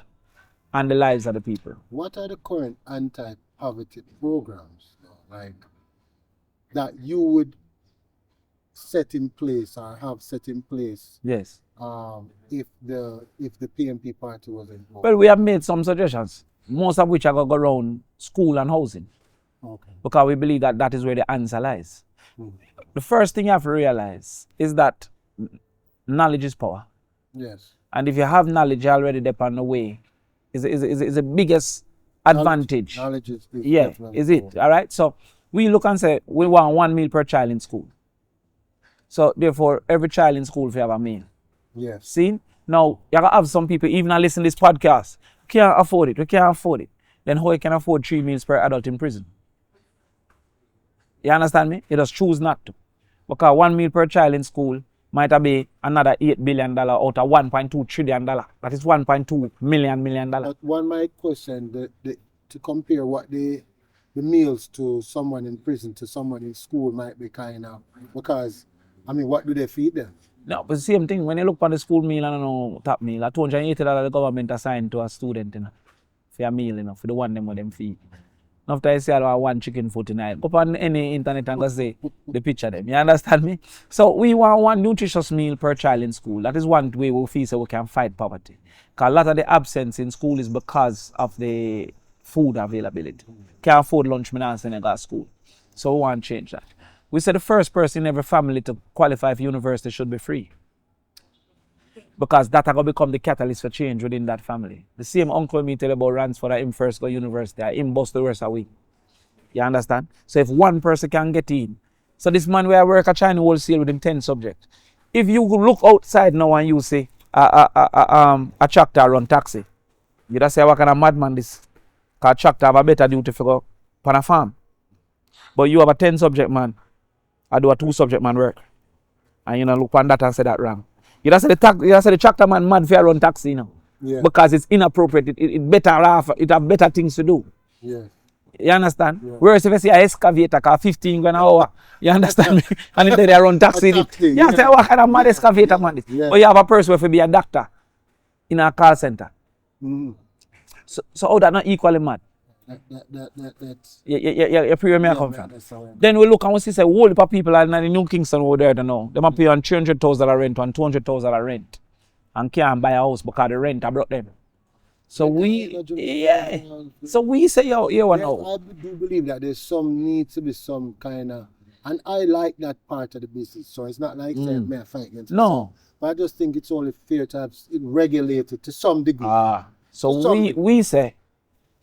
and the lives of the people. What are the current anti-poverty programs, like, that you would set in place or have set in place Yes. if the PMP party was involved? Well, we have made some suggestions, most of which are going to go around school and housing. Okay. Because we believe that that is where the answer lies. The first thing you have to realize is that knowledge is power. Yes. And if you have knowledge, you're already there on the way. Is the biggest advantage. Knowledge is Yeah, definitely is it? All right. So we look and say we want 1 meal per child in school. So therefore, every child in school will have a meal. Yes. See? Now, you gotta have some people, even listen to this podcast, can't afford it. We can't afford it. Then how you can afford 3 meals per adult in prison? You understand me? You just choose not to. Because 1 meal per child in school might be another $8 billion out of $1.2 trillion. That is $1.2 million. But one might question to compare what the meals to someone in prison to someone in school might be kind of, because I mean, what do they feed them? No, but the same thing. When you look on the school meal and top meal, a $280 the government assigned to a student, you know, for a meal, you know, for the one them with them feed. After I say I want 1 chicken foot tonight, go on any internet and go say the picture them. You understand me? So we want 1 nutritious meal per child in school. That is one way we feel so we can fight poverty. Because a lot of the absence in school is because of the food availability. Can't afford lunch, me not send them to school. So we want to change that. We say the first person in every family to qualify for university should be free. Because that are going to become the catalyst for change within that family. The same uncle me tell about Ransford that him first go university, him bust the rest away. You understand? So if 1 person can get in, so this man where I work at China wholesale with him 10 subjects. If you look outside now and you say a tractor run taxi, you just say what kind of madman this? Because tractor have a better duty for go on a farm. But you have a 10 subject man, I do a 2 subject man work. And you know look on that and say that wrong. You just say the tractor man mad for run taxi, you know. Yeah. Because it's inappropriate. It better have better things to do. Yeah. You understand? Yeah. Whereas if you see an excavator car 15 grand an hour, you understand me? And if they run taxi, you say what kind of mad excavator man this? Yeah. Or you have a person who will be a doctor in a call center. So how that not equally mad? That's You feel me come from? that's how Then we look and we see say whole heap of people are in the New Kingston over there, don't know. They might pay on $300,000 rent and $200,000 rent. And can't buy a house because the rent I brought them. So we say, yo, you know. I do believe that there's needs to be some kind of, and I like that part of the business. So it's not like saying, man, fight against No. myself. But I just think it's only fair to have it regulated to some degree. So we say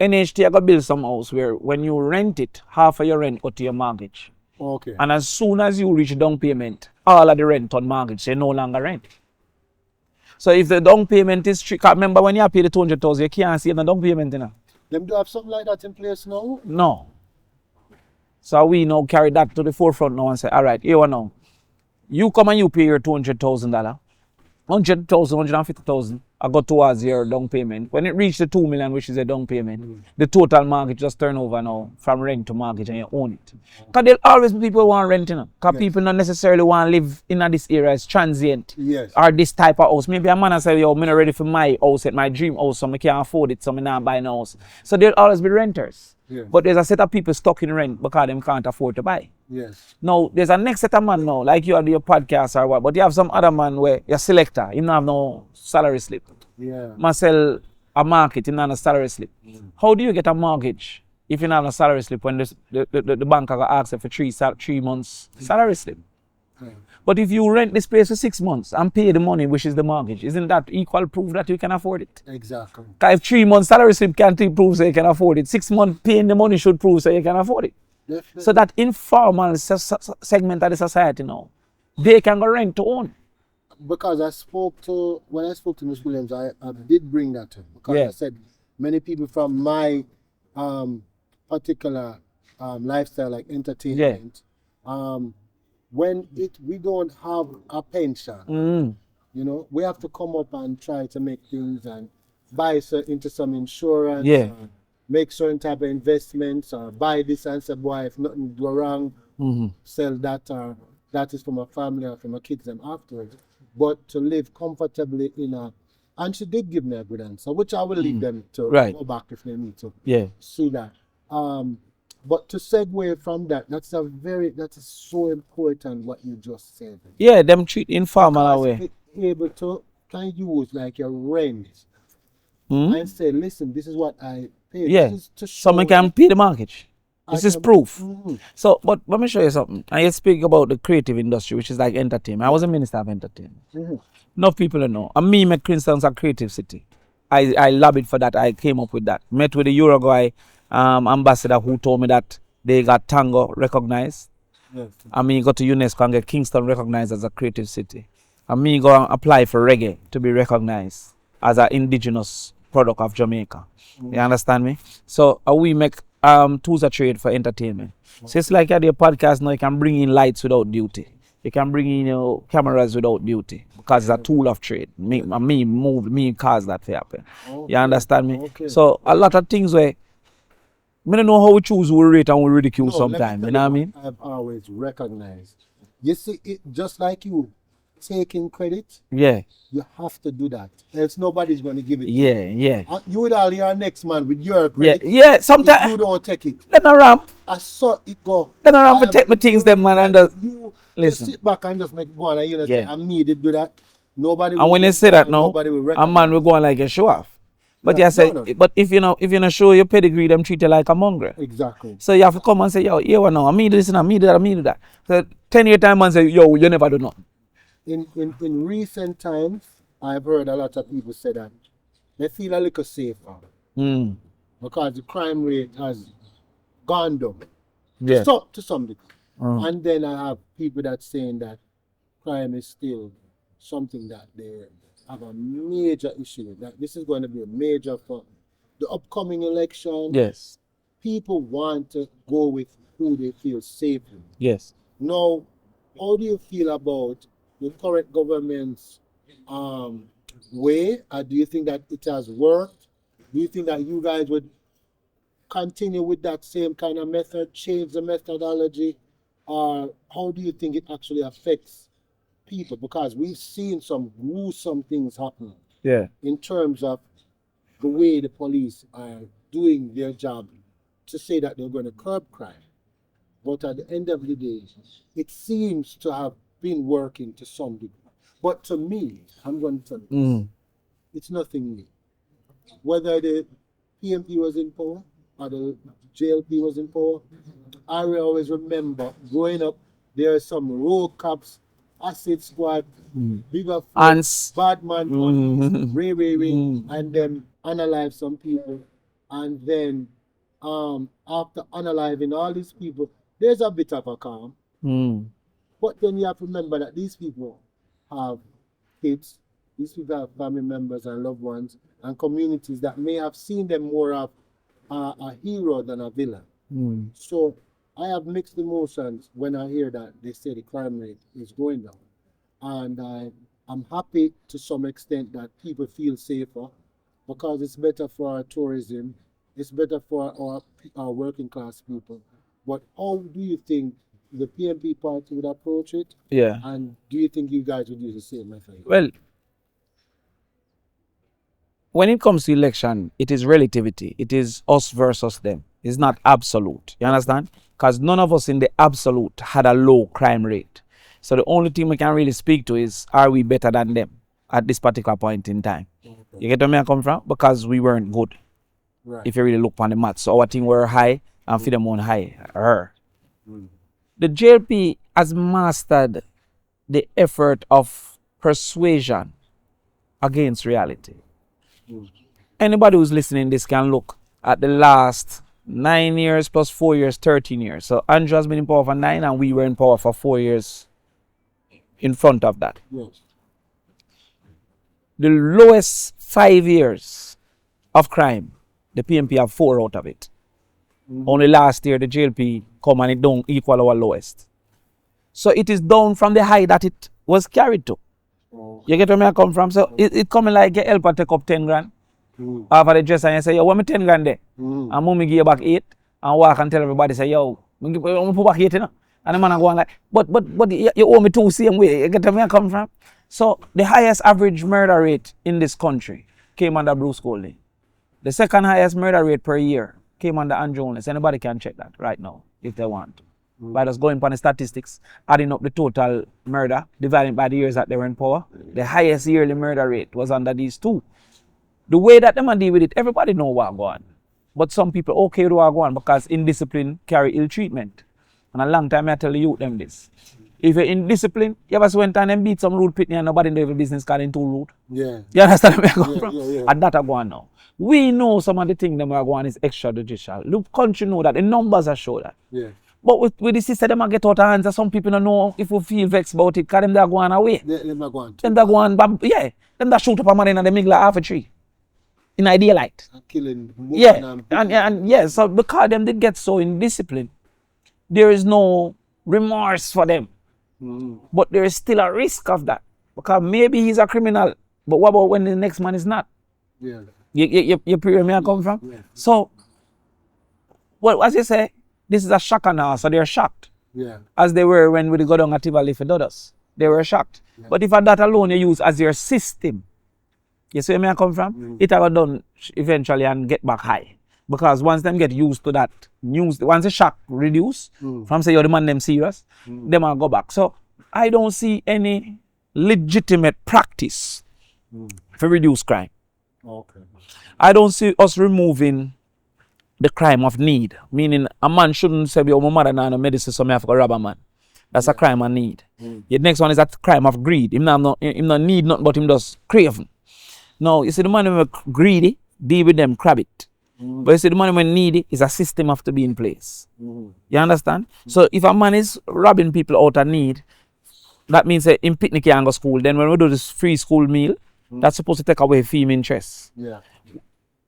NHT I got build some house where when you rent it, half of your rent go to your mortgage. Okay. And as soon as you reach down payment, all of the rent on mortgage, so you no longer rent. So if the down payment is remember when you pay the 200,000, you can't see the down payment, you know. Them do have something like that in place now? No. So we now carry that to the forefront now and say, all right, here we now. You come and you pay your $200,000. 100,000, 150,000, I got towards your down payment. When it reached the 2 million, which is a down payment, the total mortgage just turn over now from rent to mortgage and you own it. Because there'll always be people who want rent, you know. Because people not necessarily want to live in this area as transient. Yes. Or this type of house. Maybe a man say, yo, I'm not ready for my house, my dream house, so I can't afford it, so I'm not buying a house. So there'll always be renters. Yeah. But there's a set of people stuck in rent because they can't afford to buy. Yes. Now, there's a next set of man now, like you have your podcast or what, but you have some other man where you're selector, you don't have no salary slip. Yeah. Man sell a market, you don't have a salary slip. How do you get a mortgage if you don't have a salary slip when the bank are ask you for 3 months salary slip? But if you rent this place for 6 months and pay the money, which is the mortgage, isn't that equal proof that you can afford it? Exactly. Because if 3 months salary slip can't prove so you can afford it, 6 months paying the money should prove so you can afford it. Definitely. So that informal segment of the society now, they can go rent to own. Because when I spoke to Ms. Williams, I did bring that to him. Because Yeah. I said many people from my particular lifestyle, like entertainment, when we don't have a pension, you know, we have to come up and try to make things and buy into some insurance, Yeah. make certain type of investments, or buy this and say, boy, if nothing go wrong, sell that, or that is from a family or from a kids them afterwards. But to live comfortably and she did give me a good answer, which I will leave them to Right. go back if they need to Yeah. see that. But to segue from that, that is so important what you just said. Yeah, them treat informal Because away. be able to can use like your rent and say, listen, this is what I pay. Yeah. This is to show Someone can pay the mortgage. I This is can- proof. Mhm. So, but let me show you something. I speak about the creative industry, which is like entertainment. I was a minister of entertainment. Enough people don't know. And me, Kingston's a creative city. I lobbied for that. I came up with that. Met with the Uruguay ambassador who told me that they got tango recognized. Yes. And me go to UNESCO and get Kingston recognized as a creative city. And me go and apply for reggae to be recognized as an indigenous product of Jamaica. You understand me? So we make tools of trade for entertainment. So it's like at your podcast now, you can bring in lights without duty. You can bring in cameras without duty because it's a tool of trade. Me cause that to happen. You understand me? Okay. So a lot of things where I don't know how we choose who we rate and we ridicule No, let me sometimes. tell You know what I mean? I've always recognized. You see, it just like you taking credit, Yeah, you have to do that. Else nobody's going to give it. yeah. You would all your next man with your Yeah, credit. yeah. If you Sometimes don't take it, let me ramp. I saw it go. Let me ramp I to take my have- things them man and just you listen. sit back and just make one and you know, Yeah. I need to do that. Nobody. And when they say that now, nobody will a recognize. man will go on like a show off. But Yeah, you say, no. but if you not show your pedigree, them treat you like a mongrel. Exactly. So you have to come and say, yo, here we know, I me do this and I me do that, I me do that. So 10-year time man say, yo, you never do nothing. In recent times, I've heard a lot of people say that they feel a little safer because the crime rate has gone down. Yeah. To some degree. And then I have people that saying that crime is still something that they have a major issue with. That this is going to be a major for the upcoming election. Yes. People want to go with who they feel safe with. Yes. Now, how do you feel about the current government's way? Do you think that it has worked? Do you think that you guys would continue with that same kind of method, change the methodology? Or how do you think it actually affects people? Because we've seen some gruesome things happen Yeah. in terms of the way the police are doing their job to say that they're going to curb crime. But at the end of the day, it seems to have been working to some degree. But to me, I'm going to tell you, this, it's nothing new. Whether the PMP was in power or the JLP was in power, I will always remember growing up, there are some road cops, acid squad, bigger Ants. bad man, police, Ray, and then unalive some people and then after analyzing all these people, there's a bit of a calm. Mm. But then you have to remember that these people have kids, these people have family members and loved ones, and communities that may have seen them more of a hero than a villain. Mm. So I have mixed emotions when I hear that they say the crime rate is going down. And I'm happy to some extent that people feel safer because it's better for our tourism, it's better for our working class people. But how do you think the PNP party would approach it? Yeah. And do you think you guys would use the same method? Well, when it comes to election, it is relativity. It is us versus them. It's not absolute. You understand? Because none of us in the absolute had a low crime rate. So the only thing we can really speak to is, are we better than them at this particular point in time? Okay. You get where I come from? Because we weren't good. Right. If you really look on the maths. So our thing were high and for them on higher. The JLP has mastered the effort of persuasion against reality. Anybody who's listening this can look at the last 9 years plus 4 years, 13 years. So Andrew has been in power for 9 and we were in power for 4 years in front of that. Yes. The lowest 5 years of crime, the PNP have 4 out of it. Only last year the JLP come and it don't equal our lowest. So it is down from the high that it was carried to. You get where I come from? So it coming like your helper take up 10 grand. After the dress and you say, yo, what me 10 grand there? And mommy give you back 8 and walk and tell everybody, say, yo, I'm put back 8, you know? And the man go on like, but you owe me 2 same way. You get where I come from? So the highest average murder rate in this country came under Bruce Golding. The second highest murder rate per year came under Andrew Holness. Anybody can check that right now if they want. By just going upon the statistics, adding up the total murder, dividing by the years that they were in power, the highest yearly murder rate was under these two. The way that them deal with it, everybody know what go on. But some people okay with what go on because indiscipline carry ill treatment. And a long time I tell the youth them this. If you're indisciplined, you ever went and beat some rude pitney and nobody know your business calling too rude? Yeah. You understand where I come from? Yeah. And that are going now. We know some of the things that are going is extrajudicial. The country know that. The numbers are show that. Yeah. But with the system, them get out of hands, and some people don't know if we feel vexed about it, because them they're going away. Them are going. Them they're going, yeah. Them that shoot up a man in the middle of half a tree. In a daylight. Killing. Yeah. And yeah, so because them did get so indisciplined, there is no remorse for them. But there is still a risk of that. Because maybe he's a criminal, but what about when the next man is not? Yeah. You where me I come from? Yeah. So, well, as you say, this is a shocker now, so they're shocked. Yeah. As they were when we go down at Tivoli for Dodos. They were shocked. Yeah. But if that alone you use as your system, you see where I come from? It will done eventually and get back high. Because once them get used to that news, once the shock reduce, from say you demand them serious, them will go back. So I don't see any legitimate practice for reduce crime. Okay. I don't see us removing the crime of need, meaning a man shouldn't say, oh, my mother now no medicine, so I have to rob a man. That's a crime of need. The next one is that crime of greed. Him not need nothing, but him just craving. Now, you see, the man who greedy, deal with them, crab it. But you see, the man when needy is a system have to be in place. You understand? So if a man is robbing people out of need, that means that in picnic and go school. Then when we do this free school meal, that's supposed to take away fee interest. Yeah.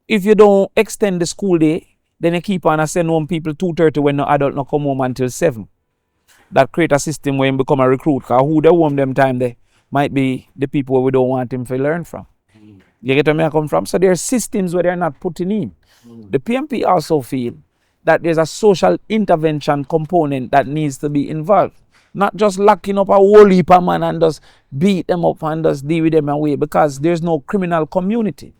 If you don't extend the school day, then you keep on and send home people 2:30 when no adult not come home until 7. That create a system where he become a recruit. Because who they home them time there might be the people where we don't want him to learn from. You get where I come from? So there are systems where they're not putting in. The PNP also feel that there's a social intervention component that needs to be involved. Not just locking up a whole heap of man and just beat them up and just deal with them away because there's no criminal community.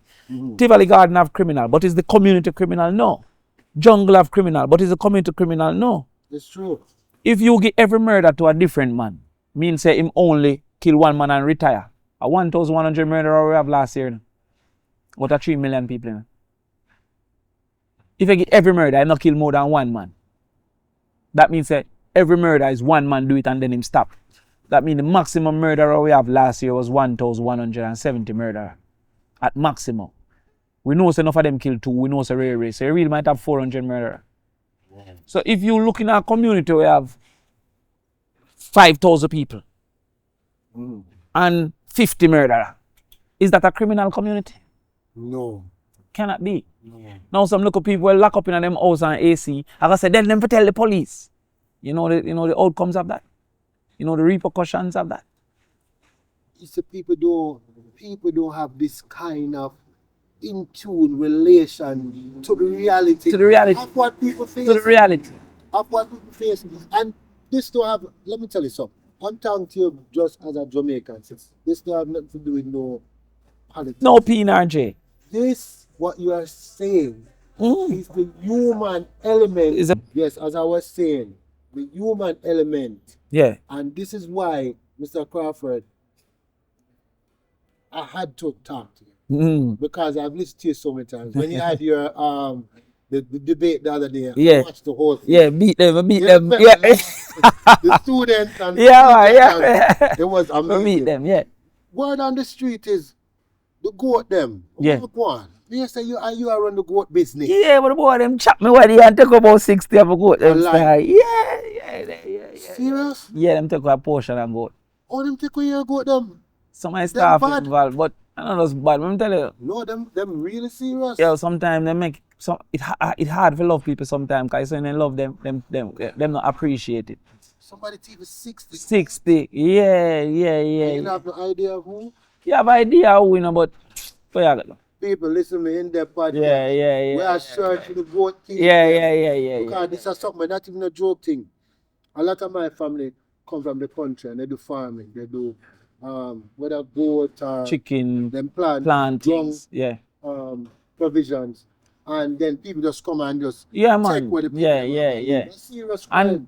Tivoli Garden have criminal, but is the community criminal? No. Jungle have criminal, but is the community criminal? No. It's true. If you give every murder to a different man, means say him only kill one man and retire. A 1,100 murderer we have last year. What are 3 million people in? If you get every murder, him not kill more than one man. That means that every murder is one man do it and then him stop. That means the maximum murderer we have last year was 1,170 murderer. At maximum. We know say enough of them kill 2, we know say rare. So you really might have 400 murderers. So if you look in a community where you have 5,000 people and 50 murderers, is that a criminal community? No. Cannot be. No. Now some local people will lock up in them house and AC. I gotta say, tell them to tell the police. You know the outcomes of that. You know the repercussions of that. You see, people don't have this kind of in tune relation to the reality. To the reality. Of what people face. To the reality. Of what people face. And this don't have, let me tell you something. I'm talking to you just as a Jamaican. This don't have nothing to do with no politics. No P nor J. This, what you are saying, is the human element. Yes, as I was saying, the human element. Yeah. And this is why, Mr. Crawford, I had to talk to you. Because I've listened to you so many times. When you had your the debate the other day, I watched the whole thing. Yeah, beat them. Yeah. The students and yeah. It was amazing. Beat them, yeah. Word on the street is the goat them. Yeah. Go on. They say you are run the goat business. Yeah, but the boy them chop me one day and take about 60 of a goat. Them style. Yeah. Serious? Yeah, them take a portion and goat. Oh, them take away your goat them? Some of my staff involved, but I don't know it's bad. Let me tell you. No, them really serious. Yeah, sometimes they make it hard to love people sometimes because when they love them not appreciate it. Somebody take 60. 60. Yeah. You have no idea of who? You have idea who, but people listen to me in their podcast. Yeah. We are searching the goat thing. Yeah. Because this is something, not even a joke thing. A lot of my family come from the country and they do farming. They do whether goat or chicken, them plantings, provisions. And then people just come and just take where the people yeah. Serious and crime.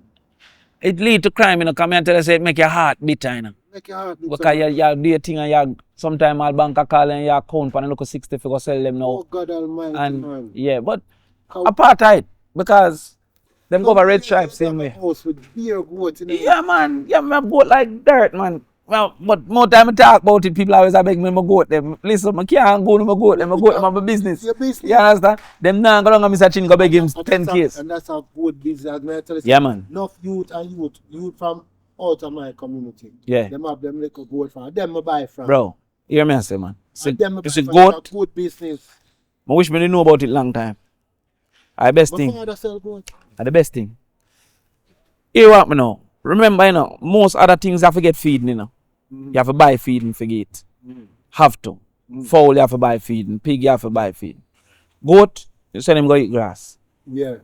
It lead to crime, come and tell us it make your heart bitter, Make your heart bitter. Because you do your thing and you sometimes I'll bank a call and you account and look at 60 if you go sell them now. Oh God Almighty, and man. Yeah, but apartheid, because them go over red stripes same way. House with beer goat, Yeah, man. Yeah, me have goat like dirt, man. Well, but more time I talk about it, people always beg me to goat them. Listen, I can't go to my goat them. I goat them have a business. Your business. You understand? Them now go down and Mr. Chin go beg him 10Ks. And that's a good business. I tell you, yeah, man. Enough youth from out of my community. Yeah. Them have them little goat from. Them I buy from. Bro, hear me say, man. It's a goat. A good business. I wish me didn't know about it long time. The best thing. My father sell goat. The best thing. Hear what me know. Remember, most other things you have to get feeding, You have to buy feeding for it. Have to. Fowl you have to buy feeding. Pig you have to buy feeding. Goat, you send him go eat grass. Yeah.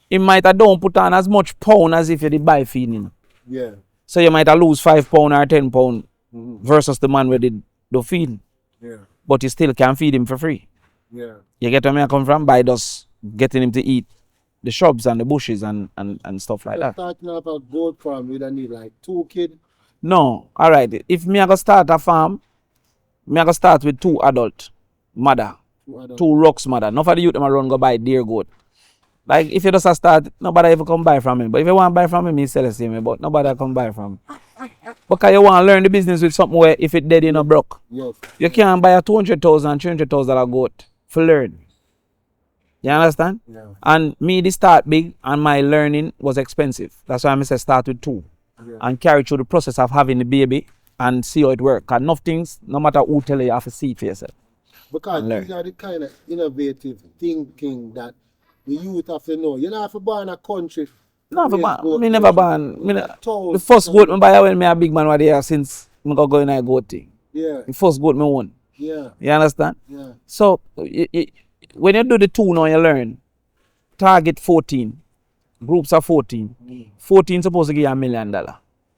He might have don't put on as much pound as if you did buy feeding. Yeah. So you might have lose 5 pound or 10 pound versus the man where did the feeding. Yeah. But you still can feed him for free. Yeah. You get where I come from by just getting him to eat the shrubs and the bushes and stuff like that. Starting up a goat farm, you don't need like 2 kids. No, all right. If me I go start a farm, me I go start with 2 adult mother, 2 rocks mother. None of the youth them run go buy deer goat. Like if you just start, nobody ever come buy from him. But if you want to buy from him, me sell the same. But nobody come buy from him. Because you want to learn the business with something where if it dead, you know broke. Yes. You can't buy a $200,000, $300,000 goat for learn. You understand? Yeah. And me, the start big and my learning was expensive. That's why I say start with 2. Yeah. And carry through the process of having the baby and see how it works. Because enough things, no matter who tell you have to see it for yourself. Because these are the kind of innovative thinking that the youth have to know. You don't have to born a country. No, me never ban. The first goat I buy when me a big man was there since I go in a goat thing. Yeah. The first goat me won. Yeah. You understand? Yeah. So when you do the 2 now you learn. Target 14. Groups of 14. 14 supposed to give you $1 million.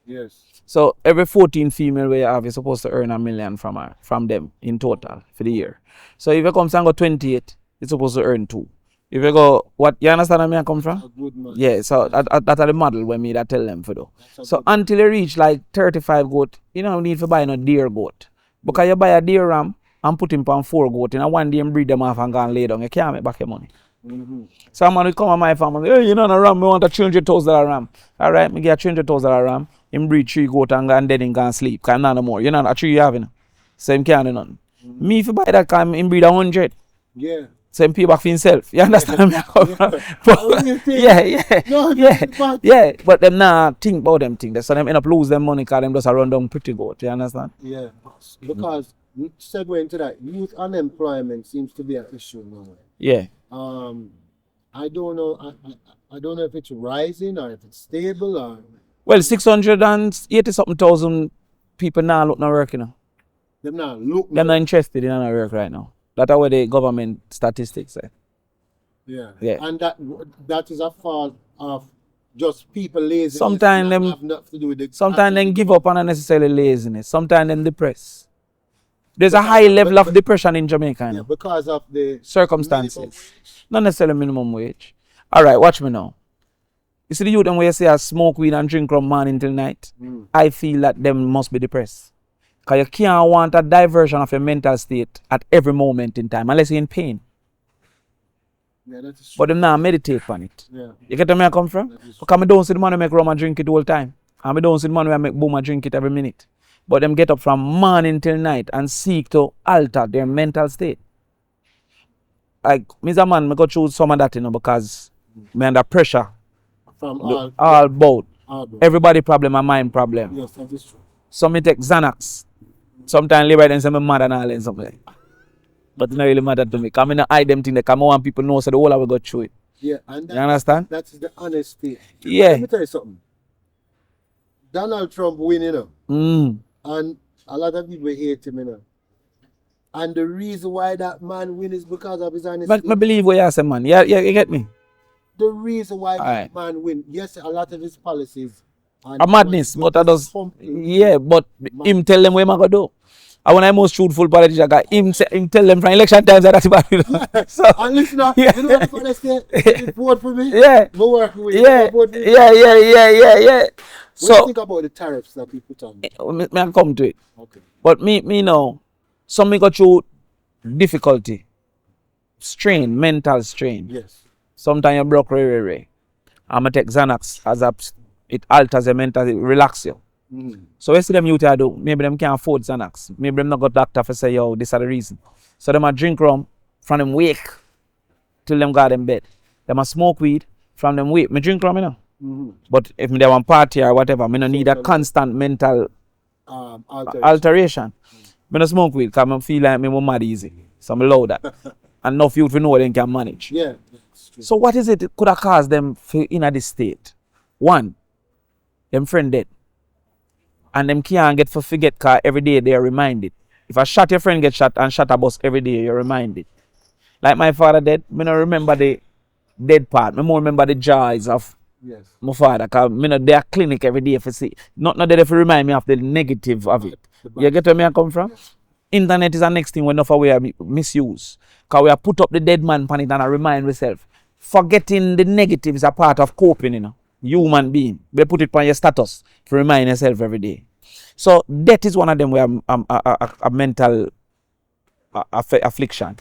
Yes. So every 14 female where you have, you're supposed to earn $1 million from them in total for the year. So if you come and go 28, you're supposed to earn 2. If you go, what you understand where I come from? A good man. Yeah, so that's the model when me that tell them for do. So until you reach like 35 goat, you don't need to buy no deer goat. Because you buy a deer ram and put him on 4 goat, and one day you breed them off and go and lay down, you can't make back your money. So I'm gonna come on my farm and say, hey, you know a ram, we want a $300,000 ram. Alright, me get a $300,000 ram, him breed 3 goat and then him can sleep. Cause not no more. You know a 3 you have, So him can't do nothing. Me if you buy that can him breed 100. Yeah. So him pay back for himself. You understand me? Yeah. No, Yeah. but Yeah. But them nah think about them things. So them end up lose them money because them just a run down pretty good. You understand? yeah, because segue into that, youth unemployment seems to be an issue now. Yeah. I don't know. I don't know if it's rising or if it's stable or Well, 680 something thousand people now look no work, you know. them not look. They're not interested in no work right now. That's what the government statistics say. Yeah. Yeah. And that is a fault of just people lazy. Sometimes them have nothing to do with it. sometimes them give up on unnecessary laziness. Sometimes them depressed. There's a high level of depression in Jamaica, you Yeah, know. because of the Circumstances. Not necessarily minimum wage. Alright, watch me now. You see the youth and where you say I smoke weed and drink from morning till night, I feel that them must be depressed. Because you can't want a diversion of your mental state at every moment in time, unless you're in pain. Yeah, that is true. But them now meditate on it. Yeah. You get where I come from? Because I don't see the man who make rum and drink it all the time. And I don't see the man who make boom and drink it every minute. But them get up from morning till night and seek to alter their mental state. Like, me as a man, I go through some of that, you know, because me under pressure. From All both. all both. Everybody problem and mind problem. Yes, that is true. Some me take Xanax. Sometimes live right and say I'm mad and all and something. But it not really matter to me. Because I don't hide them things. Because I want people to know so the whole of we go through it. Yeah, and You understand? that is the honesty. Yeah. Let me tell you something. Donald Trump win, you know, and a lot of people hate him, you know. And the reason why that man win is because of his honesty. But I believe what you say, man. Yeah, you get me? The reason why Alright. that man win, yes, a lot of his policies A madness, but I does. Yeah, but him tell them what I'm going to do. And when I'm most truthful politician, him tell them from election times that that's about it. So, And listen, yeah. you know what the funny thing? If you vote for me, Yeah. go work with you. Yeah, Vote for me. yeah. What do you So, think about the tariffs that we put on? me I come to it. Okay. But me know, some me go through difficulty, strain, mental strain. Yes. Sometimes you broke ray. I'm going to take Xanax as it alters your mental, it relax you. So you see them youth I do, maybe them can't afford Xanax. Maybe them not got doctor for say, yo, this is the reason. So them a drink rum from them wake till them got them bed. Them a smoke weed from them wake. Me drink rum, you know. But if me they want party or whatever, me no need a constant mental alteration. Me no smoke weed because I feel like me more mad easy. So I'm allow that. And enough youth we know they can manage. Yeah. That's true. So what is it could have caused them in this state? One, them friend dead. And them can't get for forget because every day they are reminded. If a shot your friend get shot and shot a bus every day, you're reminded. Like my father dead, me not remember the dead part. Me more remember the joys of Yes. my father. Because me not there clinic every day for see. Not there for remind me of the negative of it. You get where I come from? Internet is the next thing we know for we are misuse. Because we are put up the dead man pan it and I remind myself. Forgetting the negative is a part of coping, you know. Human being. They put it on your status to remind yourself every day. So that is one of them where a mental affliction.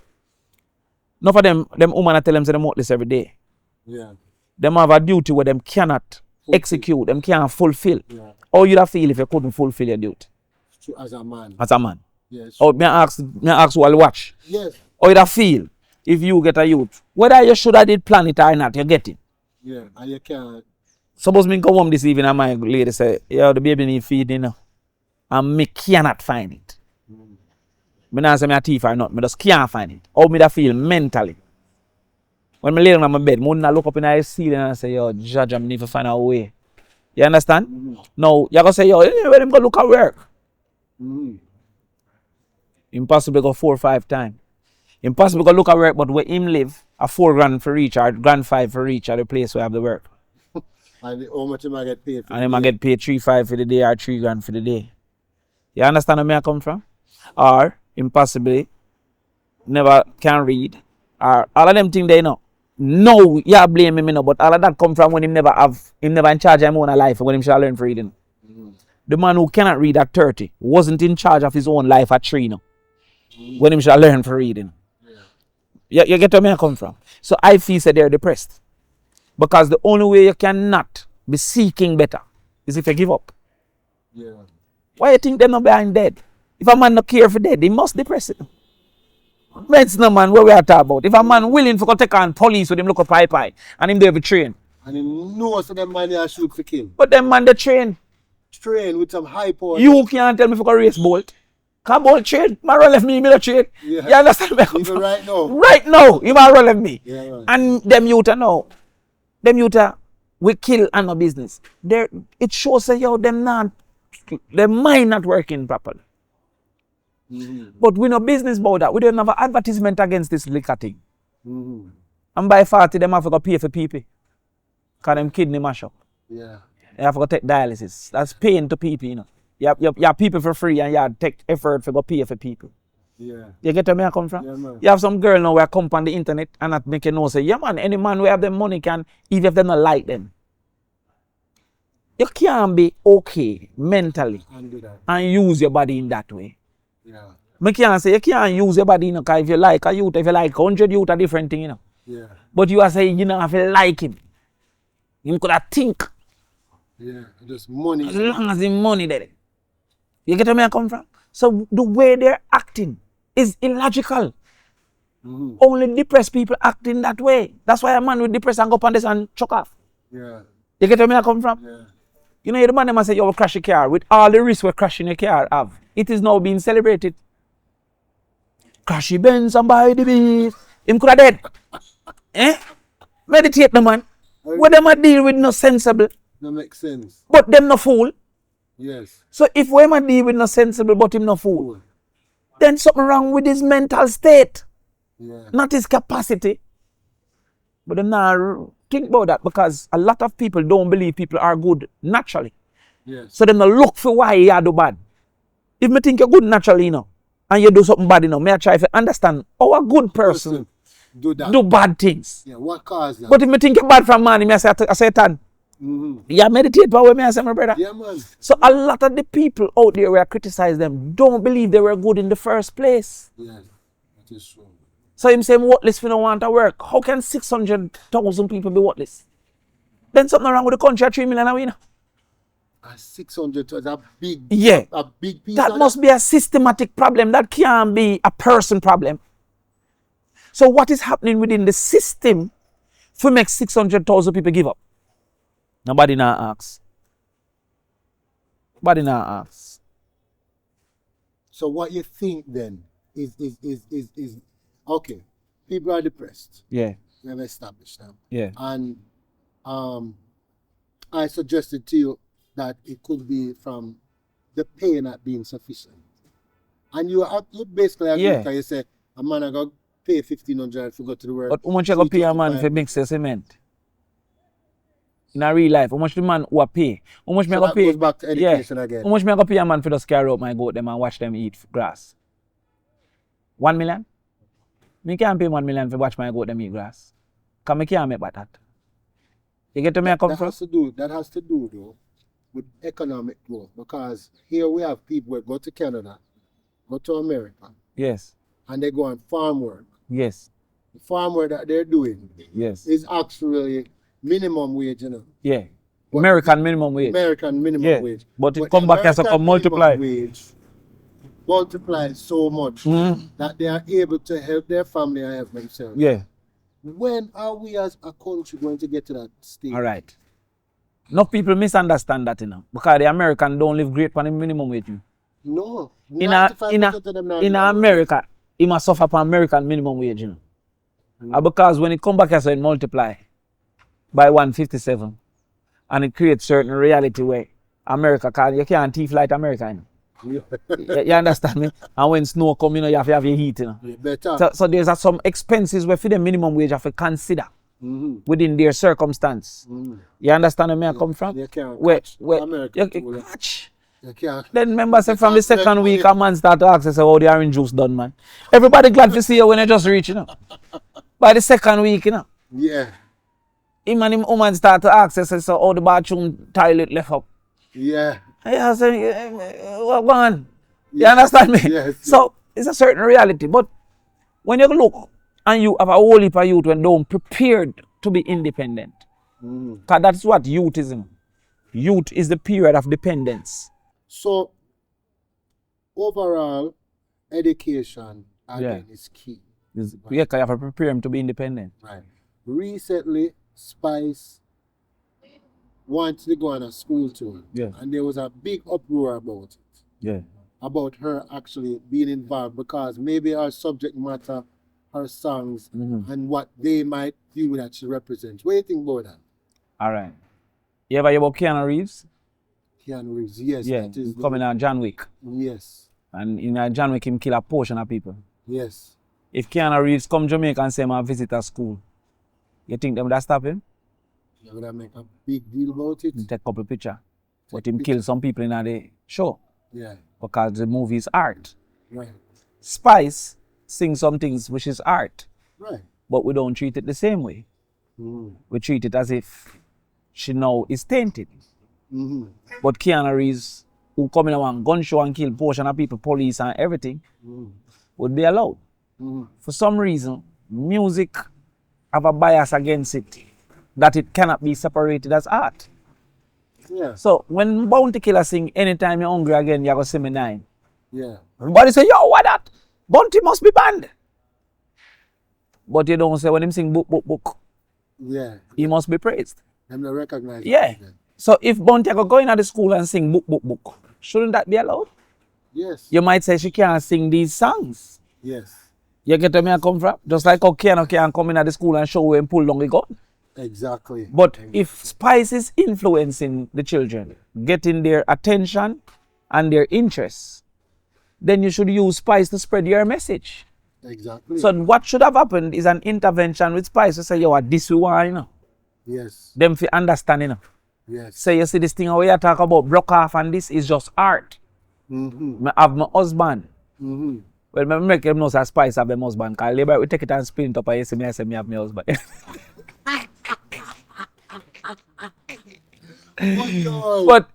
None of them women I tell them say them this every day. Yeah. Them have a duty where them cannot execute, them can't fulfill. Yeah. How you'd have feel if you couldn't fulfill your duty True, as a man. as a man? Yes. Or may I ask who will watch? Yes. How you'd have feel if you get a youth? Whether you should have did plan it or not, you get it. Yeah. And you can't. Suppose me come home this evening and my lady say, yo, the baby need feeding now. And me cannot find it. Me not say me a thief or not, me just can't find it. How me da feel mentally? When me lay down on my bed, I wouldn't look up in the ceiling and say, yo, Judge, I need to find a way. You understand? Now, you go say, yo, where them go look at work? Impossible go 4 or 5 times. Impossible go look at work, but where him live, a 4 grand for each or grand 5 for each at the place where I have the work. And how much am I get paid for? And him I get paid 3-5 for the day or 3 grand for the day. You understand where I come from? Or impossibly never can read. Or all of them things they know. No, you blame me no, but all of that come from when him never in charge of his own life when him should learn for reading. The man who cannot read at 30 wasn't in charge of his own life at 3 now. When him should learn for reading. You get where I come from? So I feel that they're depressed. Because the only way you cannot be seeking better is if you give up. Yeah. Why you think they're not behind dead? If a man not care for dead, he must depress it. Meds no man, what we are talking about. If a man willing to go take on police with him look up pipe and him do every train. And he knows that them man they shoot for kill. But them man they train. Train with some high power. You can't tell me if I go race Bolt. Can Bolt train? Man run left me, me no train. Yeah. You understand me? Even right now. Right now, you man run left me. Yeah, right. And them youth now. Them youth we kill and no business. It shows that yo, them mind not working properly. But we no business about that. We don't have an advertisement against this liquor thing. And by 40, them have to go pay for people. Because them kidney mash up. Yeah. They have to go take dialysis. That's paying to people, you know. You have people for free and you take effort to go pay for people. Yeah. You get where I come from? Yeah, man. You have some girl now where come on the internet and not make you know say, yeah man, any man who have them money can, even if they not like them. You can't be okay mentally And do that. and use your body in that way. Yeah. I can't say you can't use your body, you know, because if you like a youth, if you like 100 youth, a different thing, you know. Yeah. But you are saying you don't have to like him. You could have think Yeah. Just money. as long as the money there. You get where I come from? So the way they're acting is illogical. Only depressed people act in that way. That's why a man with depressed and go up on this and chuck off. Yeah. You get where I come from? Yeah. You know, the man them say you will crash your car with all the risks where crashing your car have. It is now being celebrated. Crashy Benz and by the beat. Him could have dead. Meditate the man. What them a deal with no sensible. That makes sense. But them no fool. Yes. So if we a deal with no sensible but him no fool, then something wrong with his mental state. Yeah. Not his capacity. But them now think about that because a lot of people don't believe people are good naturally. Yes. So them no look for why you do bad. If me think you're good naturally, you know, and you do something bad, you know, may I try to understand how a good person do that. do bad things. Yeah. What caused that? But if me think you're bad from man, me I say Satan. Yeah, meditate power, me I say my brother. Yeah, man. So a lot of the people out there where I criticize them don't believe they were good in the first place. Yeah. That is true. So him saying worthless if you don't want to work. How can 600,000 people be worthless? Then something wrong with the country at 3 million a winner. 600 is a big, Yeah. a big piece. That of must be a systematic problem. That can't be a person problem. So what is happening within the system to make 600,000 people give up? Nobody now asks. Nobody now asks. So what you think then is okay. People are depressed. Yeah, We have established that. yeah. And I suggested to you that it could be from the pay not being sufficient. And you basically agree Yeah. because you say a man I got pay 1,500 to go to the work. But how much you go pay a man for mix the cement? In a real life, how much the man who pay? How much me So go that pay? goes back to education again. How much me go pay a man for just carry out my goat them and watch them eat grass? 1 million? Me can't pay 1 million for watch my goat them eat grass. Cause me can't make that. You get to me I come That from? has to do though with economic growth, because here we have people that go to Canada, go to America, Yes, and they go on farm work. yes, The farm work that they're doing yes. is actually minimum wage, you know. Yeah. But American minimum wage. American minimum Yeah. wage. But it come back as a American multiply. minimum wage multiplies so much that they are able to help their family and help themselves. Yeah. When are we as a country going to get to that stage? All right. Enough people misunderstand that, you know, because the American don't live great for the minimum wage. No. In 95% of them not in doing America, he must suffer for American minimum wage, you know. And because when it come back as it multiply by 157, and it creates certain reality where America you can't thief like America, you know. You understand me? And when snow come, you know, you have to have your heat, you know. Better. So there's some expenses where for the minimum wage have to consider within their circumstance. You understand where I come from? You can't Where catch you America too, catch. You can't. Then remember say from the can't second make week money. a man start to ask us how the orange juice done, man. Everybody glad to see you when you just reach, you know. By the second week, you know. Yeah. Him and him woman start to ask us so how the bathroom toilet left up. Yeah. I say, what go on? You understand me? Yes. So it's a certain reality. But when you look and you have a whole heap of youth when don't prepared to be independent. Because that's what youth is. Youth is the period of dependence. So overall, education again is key. Yeah, 'cause you have to prepare him to be independent. Right. Recently, Spice wanted to go on a school tour. Yeah. And there was a big uproar about it. Yeah. About her actually being involved because maybe her subject matter, her songs, and what they might view that she represents. What do you think about that? All right. You ever hear about Keanu Reeves? Keanu Reeves, yes. Yeah, That is coming on John Wick. Yes, And in John Wick, him kill a portion of people. yes. If Keanu Reeves come Jamaica and say, "I visit a school," you think them would stop him? You're gonna make a big deal about it? Take a couple picture. But him kill some people in the show. Yeah, Because the movie is art. right, Spice sings some things which is art. right. But we don't treat it the same way. We treat it as if she now is tainted. But Keanu Reeves, who come in a one gun show and kill portion of people, police and everything, would be allowed. For some reason, music have a bias against it, that it cannot be separated as art. Yeah, So when Bounty Killer sing, "Anytime you're hungry again, you're gonna see me 9." yeah, Everybody say, "Yo, what that? Bounty must be banned." But you don't say when him sing book, book, book, yeah. he must be praised. I'm not recognizing Yeah. it then. So if Bounty go in at the school and sing book, book, book, shouldn't that be allowed? Yes, You might say she can't sing these songs. yes. You get where I come from? Just like how Keanu can come in at the school and show and pull down the gun. Exactly. But if Spice is influencing the children, getting their attention and their interests, then you should use Spice to spread your message. Exactly. So what should have happened is an intervention with Spice to say, "Yo, what this we want, you know." Yes, Them fi understand, you know. yes. Say, "You see this thing how you talk about broke off and this is just art. I have my husband." Well, I make them know that Spice have them husband. Because later we take it and spin it up and you see me, I say me have my husband. But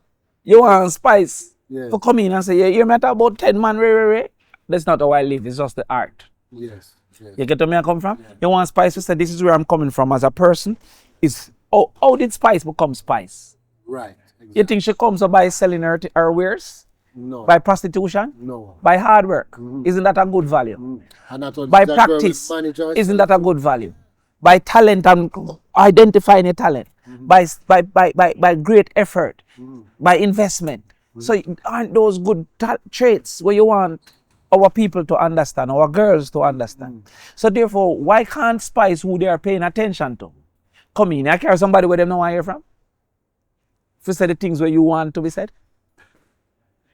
you want Spice Yes. to come in and say, "Yeah, you matter about 10 man, re. That's not how I live, it's just the art." Yes, yes. You get where I come from? You want Spice to say, "This is where I'm coming from as a person." Is how did Spice become Spice? Right. You Exactly. think she comes up by selling her wares? No. By prostitution? No. By hard work? Isn't that a good value? And that was By that girl with practice? managers. Isn't that a good value? By talent and identifying a talent? By great effort? By investment? So aren't those good traits where you want our people to understand, our girls to understand? So therefore, why can't Spice, who they are paying attention to, come in? I carry somebody where they know where I hear from? If you say the things where you want to be said.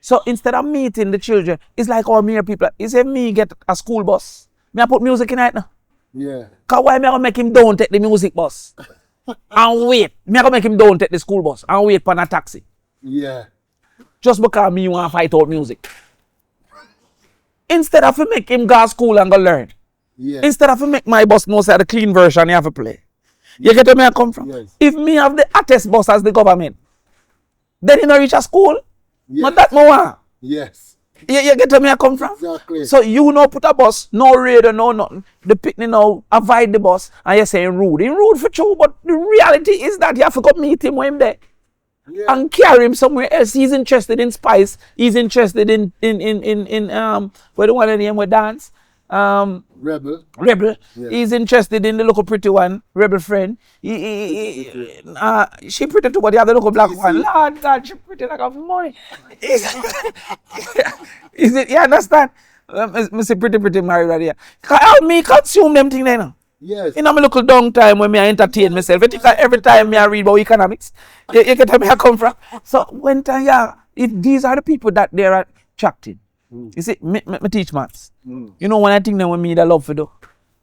So instead of meeting the children, it's like all mere people. Is if me get a school bus, me I put music in it now. Yeah. Cause why me I gonna make him don't take the music bus and wait? Me I gonna make him don't take the school bus and wait for a taxi Yeah. just because me want to fight out music. Instead of make him go to school and go learn. Yeah. Instead of make my bus know say the clean version you have to play. You get where I come from? Yes. If me have the hottest bus as the government, then he no reach a school. Yes. Not that more. Yes. You get where I come from? Exactly. So you know put a bus, no radio, no nothing. The picnic now avoid the bus and you're saying rude. He rude for true, but the reality is that you have to go meet him when him there. Yeah. And carry him somewhere else. He's interested in Spice. He's interested in what the one name we dance? Rebel. Rebel. Yeah. He's interested in the little pretty one, Rebel friend. She pretty too, but the other little black one. Lord God, she pretty like a money. Is it? You understand? I say pretty married right here. Help me consume them things now. Yes. In my little down time when me I entertain myself, I think that every time me I read about economics, you get where I come from. So when time, yeah, if these are the people that they're attracting, you see, me teach maths. You know when I think that when me the love for do,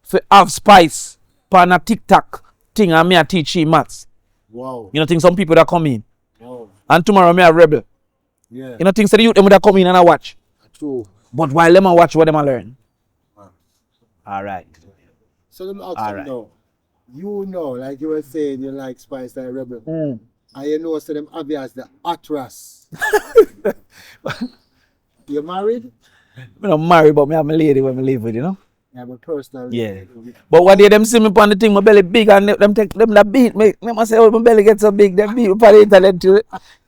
for have Spice, pan a TikTok thing and me I teach she maths. Wow. You know think some people that come in Wow. and tomorrow me a rebel. Yeah. You know think so the youth them that come in and I watch. True. But while them I watch what them I learn. All right. So let me ask All you right. now. You know, like you were saying, you like Spice like Rebel. And you know, so them obvious the actress. You married? I'm not married, but me have my lady when I live with, you know. Yeah, but personally. Yeah. But what they them see me on the thing, my belly big, and them take them that beat me. Them say, oh, my belly get so big, them beat me on the internet too.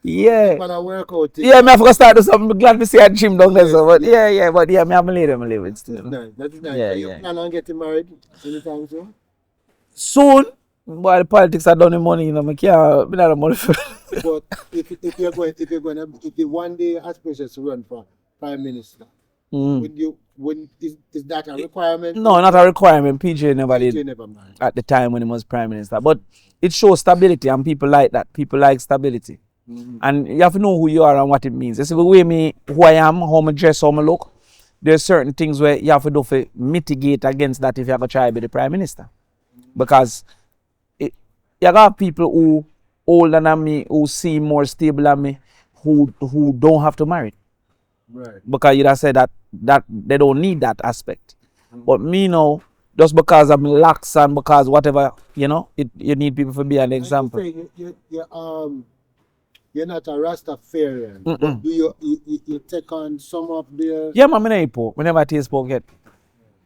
Yeah. When I work out, Yeah, me have to start do something. I'm glad to see a gym down there. So, but yeah, but yeah, me have my lady, I'm live it still. nice. That is nice. Yeah, You yeah. plan on getting married anytime soon? Soon, boy, the politics are done the money, you know, me can't, me not have money for But if you one day aspirations to run for prime minister, is that a requirement? No, not a requirement. PJ never did You never mind. at the time when he was prime minister. But it shows stability, and people like that. People like stability. And you have to know who you are and what it means. You see, the way me, who I am, how I dress, how I look, there's certain things where you have to do to mitigate against that if you have to try to be the prime minister. Because you got people who older than me, who seem more stable than me, who don't have to marry. Right. Because you have said that they don't need that aspect. But me now, just because I'm lax and because whatever, you know, you need people to be an example. You're not a Rastafarian. But do you take on some of their... Yeah, man, I never eat pork. I never taste pork yet.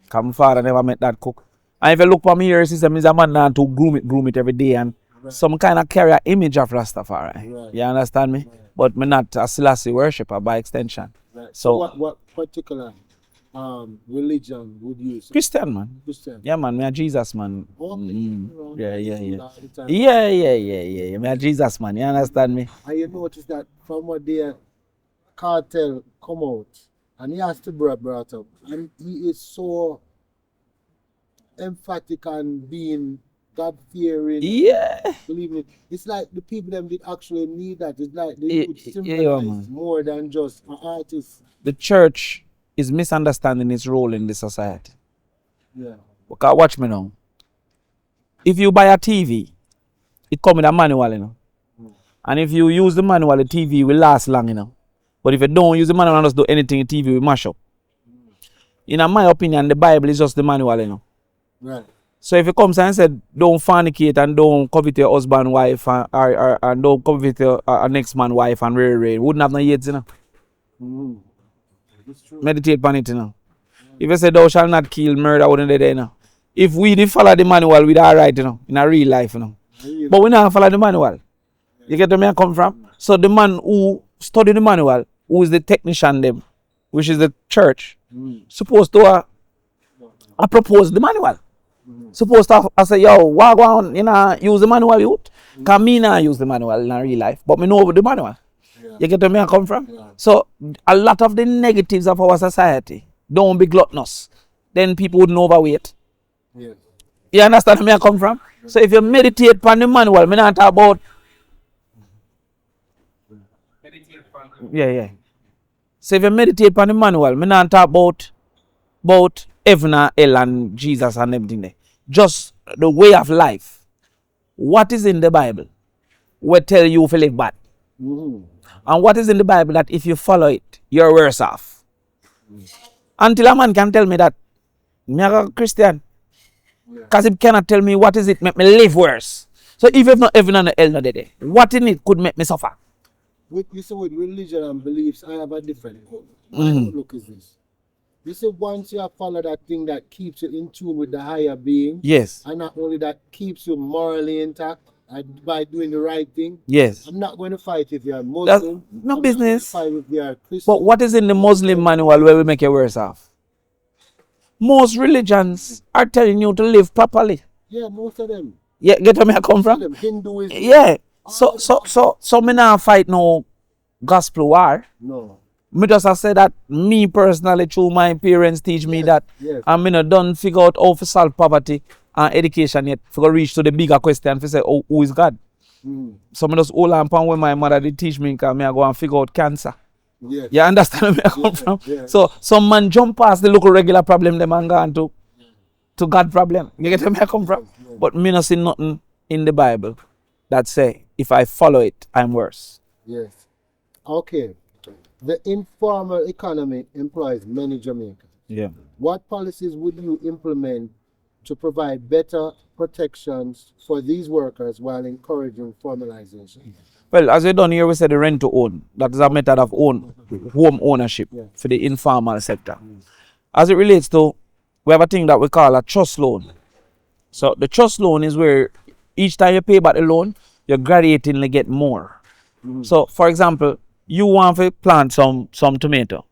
Because my father never met that cook. And if you look for me here, system is a man now to groom it every day and some kind of carry an image of Rastafari. Right. You understand me? Right. But me not a Selassie worshipper by extension. Right. So what particular religion would you use? Christian, man. Christian. Yeah, man, me a Jesus, man. Okay. Yeah. Me a Jesus, man. You understand me? And you notice that from what their cartel come out, and he has to be brought up, and he is so emphatic on being God-fearing. Yeah. Believe me, it's like the people them did actually need that. It's like they could symbolize more than just an artist. The church is misunderstanding its role in the society. Yeah. Because watch me now. If you buy a TV, it comes with a manual, you know. And if you use the manual, the TV will last long, you know. But if you don't use the manual and just do anything, the TV will mash up. In my opinion, the Bible is just the manual, you know. Right. So if you come and said, don't fornicate and don't covet your husband, wife, and don't covet your next man, wife, and rear, wouldn't have no yet, you know. That's true. Meditate upon it, you know. If you say, thou shalt not kill, murder, wouldn't they, you know. If we did follow the manual, we'd alright, you know, in a real life, you know. But we not follow the manual. You get where I come from? So the man who study the manual, who is the technician them, which is the church, supposed to propose the manual. Supposed to say, yo, walk on, you know, use the manual, youth. Because me not use the manual in a real life, but me know the manual. You get where I come from? So a lot of the negatives of our society, don't be gluttonous. Then people wouldn't overweight. Yes. You understand where I come from? So if you meditate upon the manual, me not talk about... Yeah. So if you meditate upon the manual, me not talk about heaven and hell and Jesus and everything there. Just the way of life. What is in the Bible will tell you to live bad. And what is in the Bible that if you follow it, you're worse off. Until a man can tell me that, me a Christian. Because he cannot tell me what is it make me live worse. So if you've not heaven and hell no day, what in it could make me suffer? You see, with religion and beliefs, I have a different look is this. You see, once you have followed that thing that keeps you in tune with the higher being, Yes. and not only that keeps you morally intact by doing the right thing. Yes. I'm not going to fight if you're Muslim. That's no I'm business. Not going to fight if you're Christian. But what is in the Muslim manual where we make you worse off? Most religions are telling you to live properly. Yeah, most of them. Yeah, get where I come from? Them, Hinduism. Yeah. So me not fight no gospel war. No. Me just have said that me personally through my parents teach me that and me not done figure out how to solve poverty and education yet for reach to the bigger question to say who is God. So me just hold on upon when my mother did teach me because me I go and figure out cancer. Yes. You understand where I come from? Yeah. So some man jump past the local regular problem them and go on to God problem. You get where I come from? Yeah. But me not see nothing in the Bible that say if I follow it, I'm worse. Yes. Okay. The informal economy employs many Jamaicans. Yeah. What policies would you implement to provide better protections for these workers while encouraging formalization? Well, as we done here, we said the rent to own. That is a method of home ownership for the informal sector. As it relates to we have a thing that we call a trust loan. So the trust loan is where each time you pay back the loan, you graduatingly get more. So for example, you want to plant some tomato.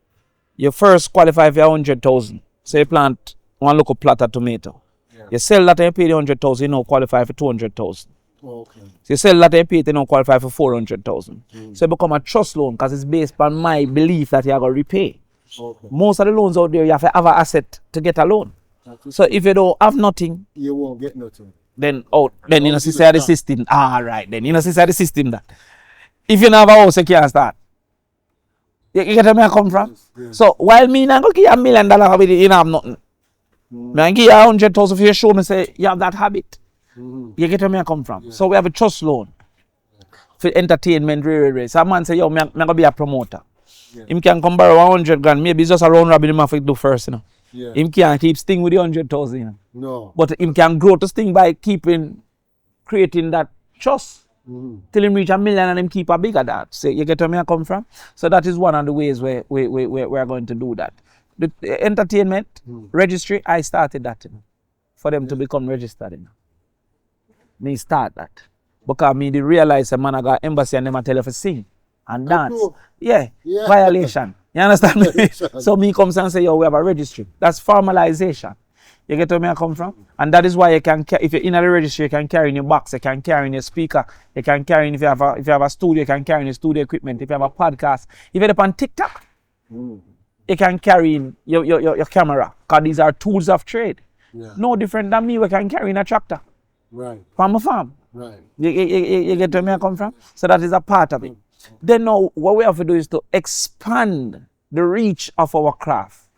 You first qualify for 100,000. So you plant one local plot of tomato. You sell that and you pay the 100,000, you now qualify for 200,000. Okay. So you sell that and you pay it, you now qualify for 400,000. So it become a trust loan because it's based on my belief that you are going to repay. Okay. Most of the loans out there, you have to have an asset to get a loan. So if you don't have nothing, You won't get nothing. then you know, see the system. Right, then you know, see the system that if you don't have a house, you can't start. You get where I come from? Yes. So while me not go give you $1 million with it, you don't have nothing. Me give you 100,000 for you show me say you have that habit. You get where I come from? So we have a trust loan for entertainment, really. So a man say, yo, me gonna be a promoter. Him can come borrow 100 grand, maybe it's just a round robin him have to do first, you know. Yeah. Him can't keep sting with the 100,000, you know. No. But him can grow to sting by creating that trust till him reach $1 million and him keep a bigger that. So you get where I come from? So that is one of the ways where we are going to do that. The entertainment registry, I started that, you know, for them to become registered, you know. Me start that. Because me they realize a man I got embassy and them a tell you to sing and dance. Cool. Yeah, Yeah. violation. You understand me? So me comes and say, yo, we have a registry. That's formalization. You get where I come from? And that is why you can, if you're in the registry, you can carry in your box, you can carry in your speaker, you can carry in, if you have a studio, you can carry in your studio equipment, if you have a podcast. If you're on TikTok, you can carry in your camera, because these are tools of trade. Yeah. No different than me, we can carry in a tractor Right. from a farm. Right. You get where I come from? So that is a part of it. Then now, what we have to do is to expand the reach of our craft.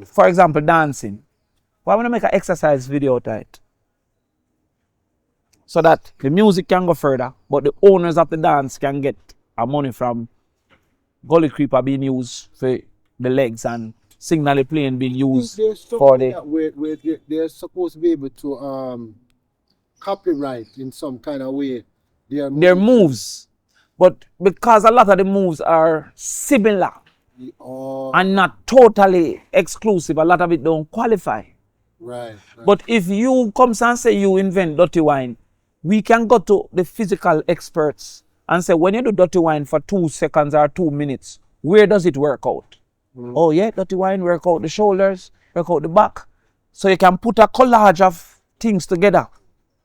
For example, dancing. Why want to make an exercise video out of it? So that the music can go further, but the owners of the dance can get money from gully creeper being used for the legs and signal playing being used There's for something the... that where they're supposed to be able to copyright in some kind of way Their moves. But because a lot of the moves are similar Oh, and not totally exclusive, a lot of it don't qualify. right. But if you come and say you invent dirty wine, we can go to the physical experts and say, when you do dirty wine for 2 seconds or 2 minutes, where does it work out? Oh yeah, dirty wine work out the shoulders, work out the back. So you can put a collage of things together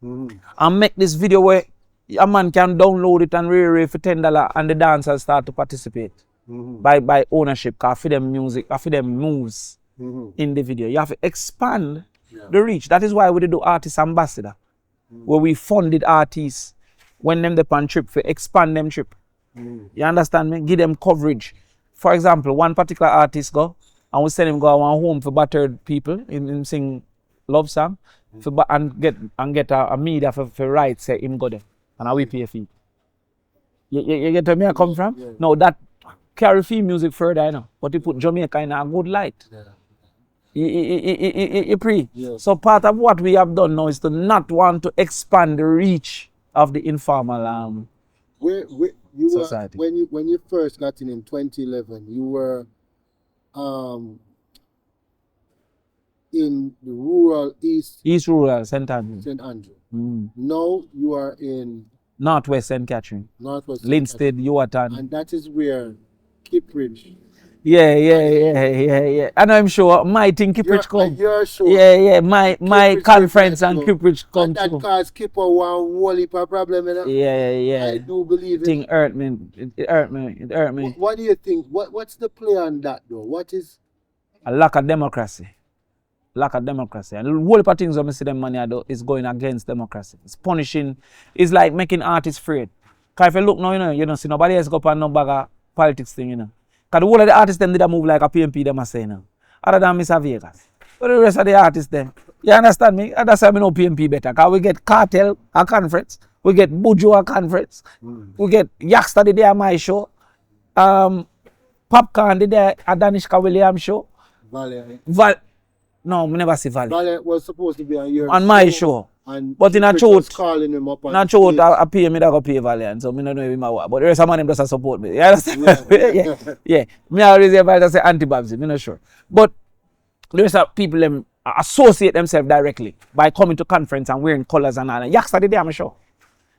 and make this video where a man can download it and re for $10 and the dancers start to participate by ownership, cause for them music, for them moves in the video. You have to expand the reach. That is why we do artist ambassador, where we funded artists when them the on trip for expand them trip. You understand me? Give them coverage. For example, one particular artist go and we send him go one home for battered people in sing love song and get a media for rights say him go there and we pay a fee. You get where me I come from? Yeah. No, that carry fee music further, you know, but you put Jamaica in a good light. You pre. Yeah. So part of what we have done now is to not want to expand the reach of the informal Where you society. were when you first got in 2011, you were in the rural East Rural, St. Andrew. St. Andrew. Now you are in Northwest St. Catherine. Northwest St. Linstead, Yuatan. and that is where Kippridge. Yeah. And I'm sure my thing Kippridge come. You're sure. Yeah. My Kippridge conference and Kippridge Kippridge come and that too. cause Kipper one whole heap of problem, you know? Yeah. I do believe it. Thing hurt me. It hurt me. What do you think? What's the play on that though? What is A lack of democracy. And the whole heap of things when I see them money I do is going against democracy. It's punishing. It's like making artists afraid. Cause if you look now, you don't see nobody else go up and no bag of politics thing, you know. Cause the whole of the artists them did a move like a PMP them a say now. Other than Mr. Vegas. But the rest of the artists them. You understand me? And that's why I know PMP better. Cause we get Cartel a conference. We get Buju a conference. We get Yaxter the day at my show. Popcorn the day at Danishka Williams show. Valley? No, we never see Valley. Valley was supposed to be on your On my show. And But in a Kippridge truth, was calling him up on not sure stage. I pay me that go pay Valiant, so I don't know if I what. But the rest of them just support me. You understand? Yeah. Me always advise I say anti-Babsy, I'm not sure. But the rest of people them associate themselves directly by coming to conference and wearing colors and all. Yaks are the damn show.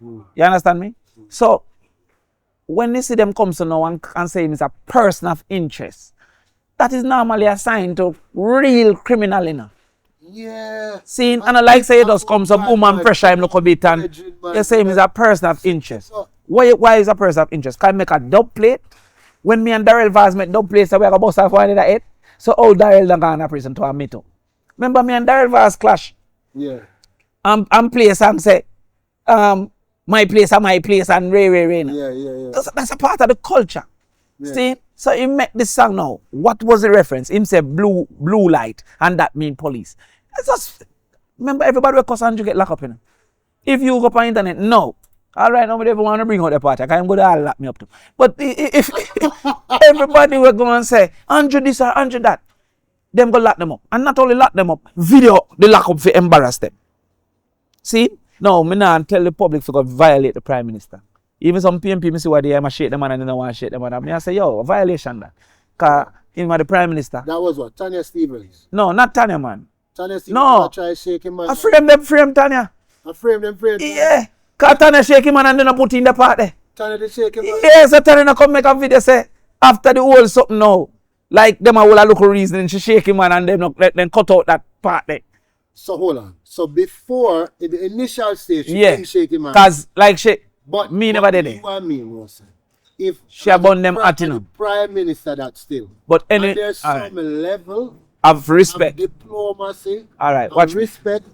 You understand me? So when you see them come to now and say it's a person of interest, that is normally assigned to real criminal, you know. Yeah. See, and I like say it does come some boom and pressure him look a bit and you say him is a person of interest. Why is a person of interest? Can I make a dub plate? When me and Daryl Vaz make dub plates, so we have a bust off one of that. So all Daryl done gone to prison to a meet up. Remember me and Daryl Vaz clash? Yeah. And play a song say, my place and my place and Ray. Yeah. That's a part of the culture. Yeah. See? So he make this song now. What was the reference? Him say blue light and that mean police. It's just, remember everybody will cause Andrew get locked up in. If you go up on internet, no. Alright, nobody ever want to bring out the party. I can't go there and lock me up too. But if everybody will go and say, Andrew this or Andrew that, them go lock them up. And not only lock them up, video the lock up for embarrass them. See? No, me not tell the public to go violate the Prime Minister. Even some PMP, me see what they am shake them and they don't want to shake them and I say, yo, a violation that. Because him the Prime Minister. That was what? Tanya Stevens. No, not Tanya, man. Tanya Stevens No. try to shake him, man. I frame Tanya. I frame them. Yeah. Because Tanya shake him and then I put in the part there. Tanya to shake him, man. Yeah, so Tanya come make a video say, after the whole something now, like them all a local reason, she shake him and then cut out that part there. So hold on. So before, in the initial stage, she Yeah. didn't shake him, man. Because like But me never did it. What me was, if She burn them at you know. Prime Minister that still. But And any there's some level of respect. of diplomacy. All right, and watch me. respect.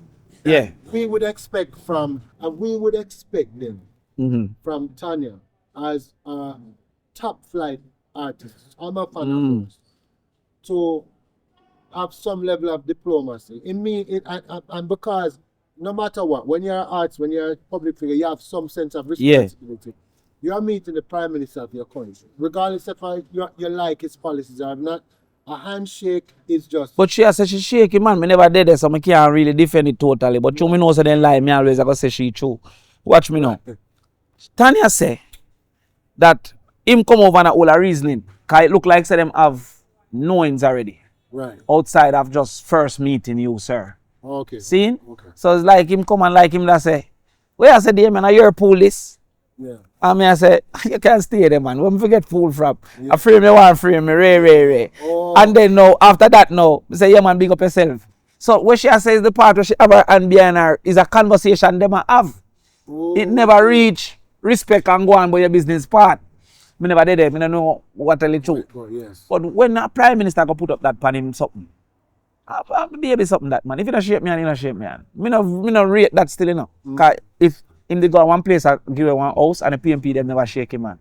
that Yeah. We would expect them from Tanya as a top flight artist. I'm a fan of hers. To have some level of diplomacy. And because no matter what, when you're an artist, when you're a public figure, you have some sense of responsibility. You are meeting the Prime Minister of your country. Regardless if you like his policies or not, a handshake is just... But she said she shaky man, me never did it, so I can't really defend it totally. But you me know so then lie, me always I go say she true. Watch me now. Tanya say that him come over and all a reasoning, cause it look like say them have knowings already. Right. Outside of just first meeting you, sir. Okay. See? Okay. So it's like him come and like him that say, where I say, Damian, are your pool this? Yeah. And me I say, you can't stay there, man. Where me forget pool from? I frame you one frame me, Ray. Oh. And then now, after that now, I say, yeah man, big up yourself. So what she says the part where she have her and behind her is a conversation them a have. Oh. It never reach respect and go on by your business part. Me never did it. Me don't know what tell it true. Yes. But when a Prime Minister go put up that pan him something, baby something that man. If you don't shape me and you don't shape me and me no rate that still, you know. Cause if him they go one place I give her one house and the PMP them never shake him man.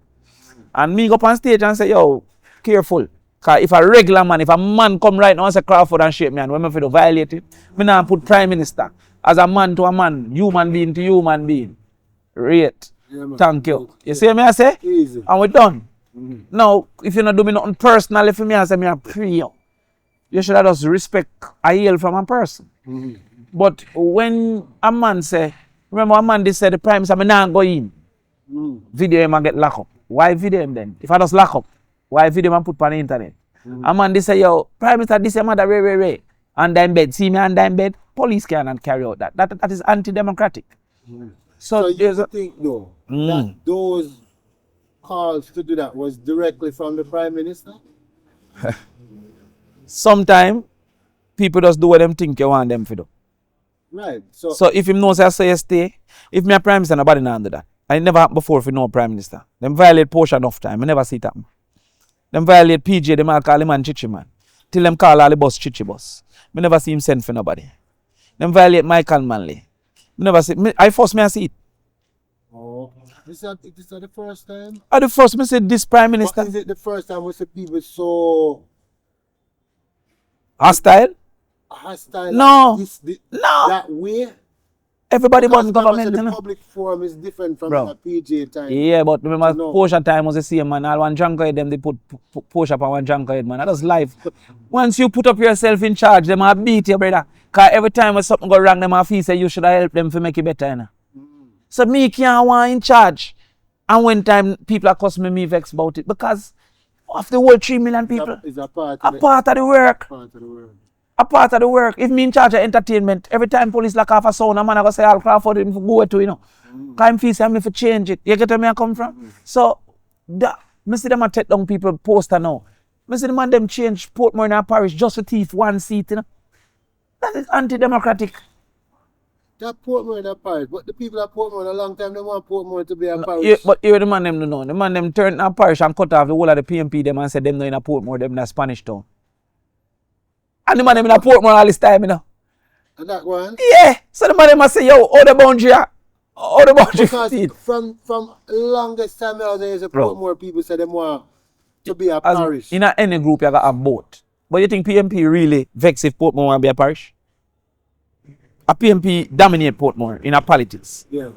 And me go up on stage and say, yo, careful. Cause if a regular man, if a man come right now and say Crawford and shake me and when me feel to violate it, me now put Prime Minister as a man to a man, human being to human being. Rate. Yeah, man. Thank you. You see me I say? Easy. And we're done. Now, if you not do me nothing personally for me, I say me a pray you. You should have just respect a hail from a person. But when a man say, remember a man they said the Prime Minister, I not go in. Video him and get locked up. Why video him then? If I just lock up, why video him and put on the internet? A man they say, yo, Prime Minister, this is mother Ray. And in bed, see me and in bed, police cannot carry out that. That is anti-democratic. So you there's a- think though that those calls to do that was directly from the Prime Minister? sometimes people just do what them think you want them to do. Right. So if him knows I say stay, if me a Prime Minister, nobody not under that. And it never happened before if you know Prime Minister. Them violate Porsche enough time. I never see it happen. Them violate PJ, them all call him man Chichi man. Till them call all the bus Chichi bus. Me never see him send for nobody. Them violate Michael Manley. Me never see I first me I see it. Oh, this is the first time? At the first me say this Prime Minister But is it the first time we see people so hostile? hostile? No. No. That way? Everybody Because want government, the you know. public forum is different from Bro. the PJ time. Yeah, but remember No. Porsche time was the same man. All one drunk head them they put Porsche up on one drunk head man. That was life. Once you put up yourself in charge, them will beat you, brother. Cause every time when something go wrong, them will feel say you should have helped them to make it better, you know. So me can't want in charge. And when time people are cussing me vex about it because of the whole 3 million people. Is a part A of part of the work. part of the world. A part of the work. If me in charge of entertainment, every time police lock off a sound, a man I go say, Al Crawford, him go to, you know. Time feel say, me for change it. You get where me I come from? So, me see them a take down people poster now. Me see the man them change Portmore in our parish just to thief one seat, you know. That is anti-democratic. That Portmore in a parish, but the people at Portmore a long time they want Portmore to be a parish. Yeah, but here the man them know. The man them turn a parish and cut off the whole of the PMP them and say them no in a Portmore, them in a Spanish town. And the man them in a Portmore all this time, you know. And that one? Yeah. So the man them must say, yo, all the boundary are. All the boundary because from longest time I was there, Portmore people say them want to be a parish. In any group you got a boat. But you think PMP really vex if Portmore want to be a parish? A PMP dominate Portmore in our politics. Yeah.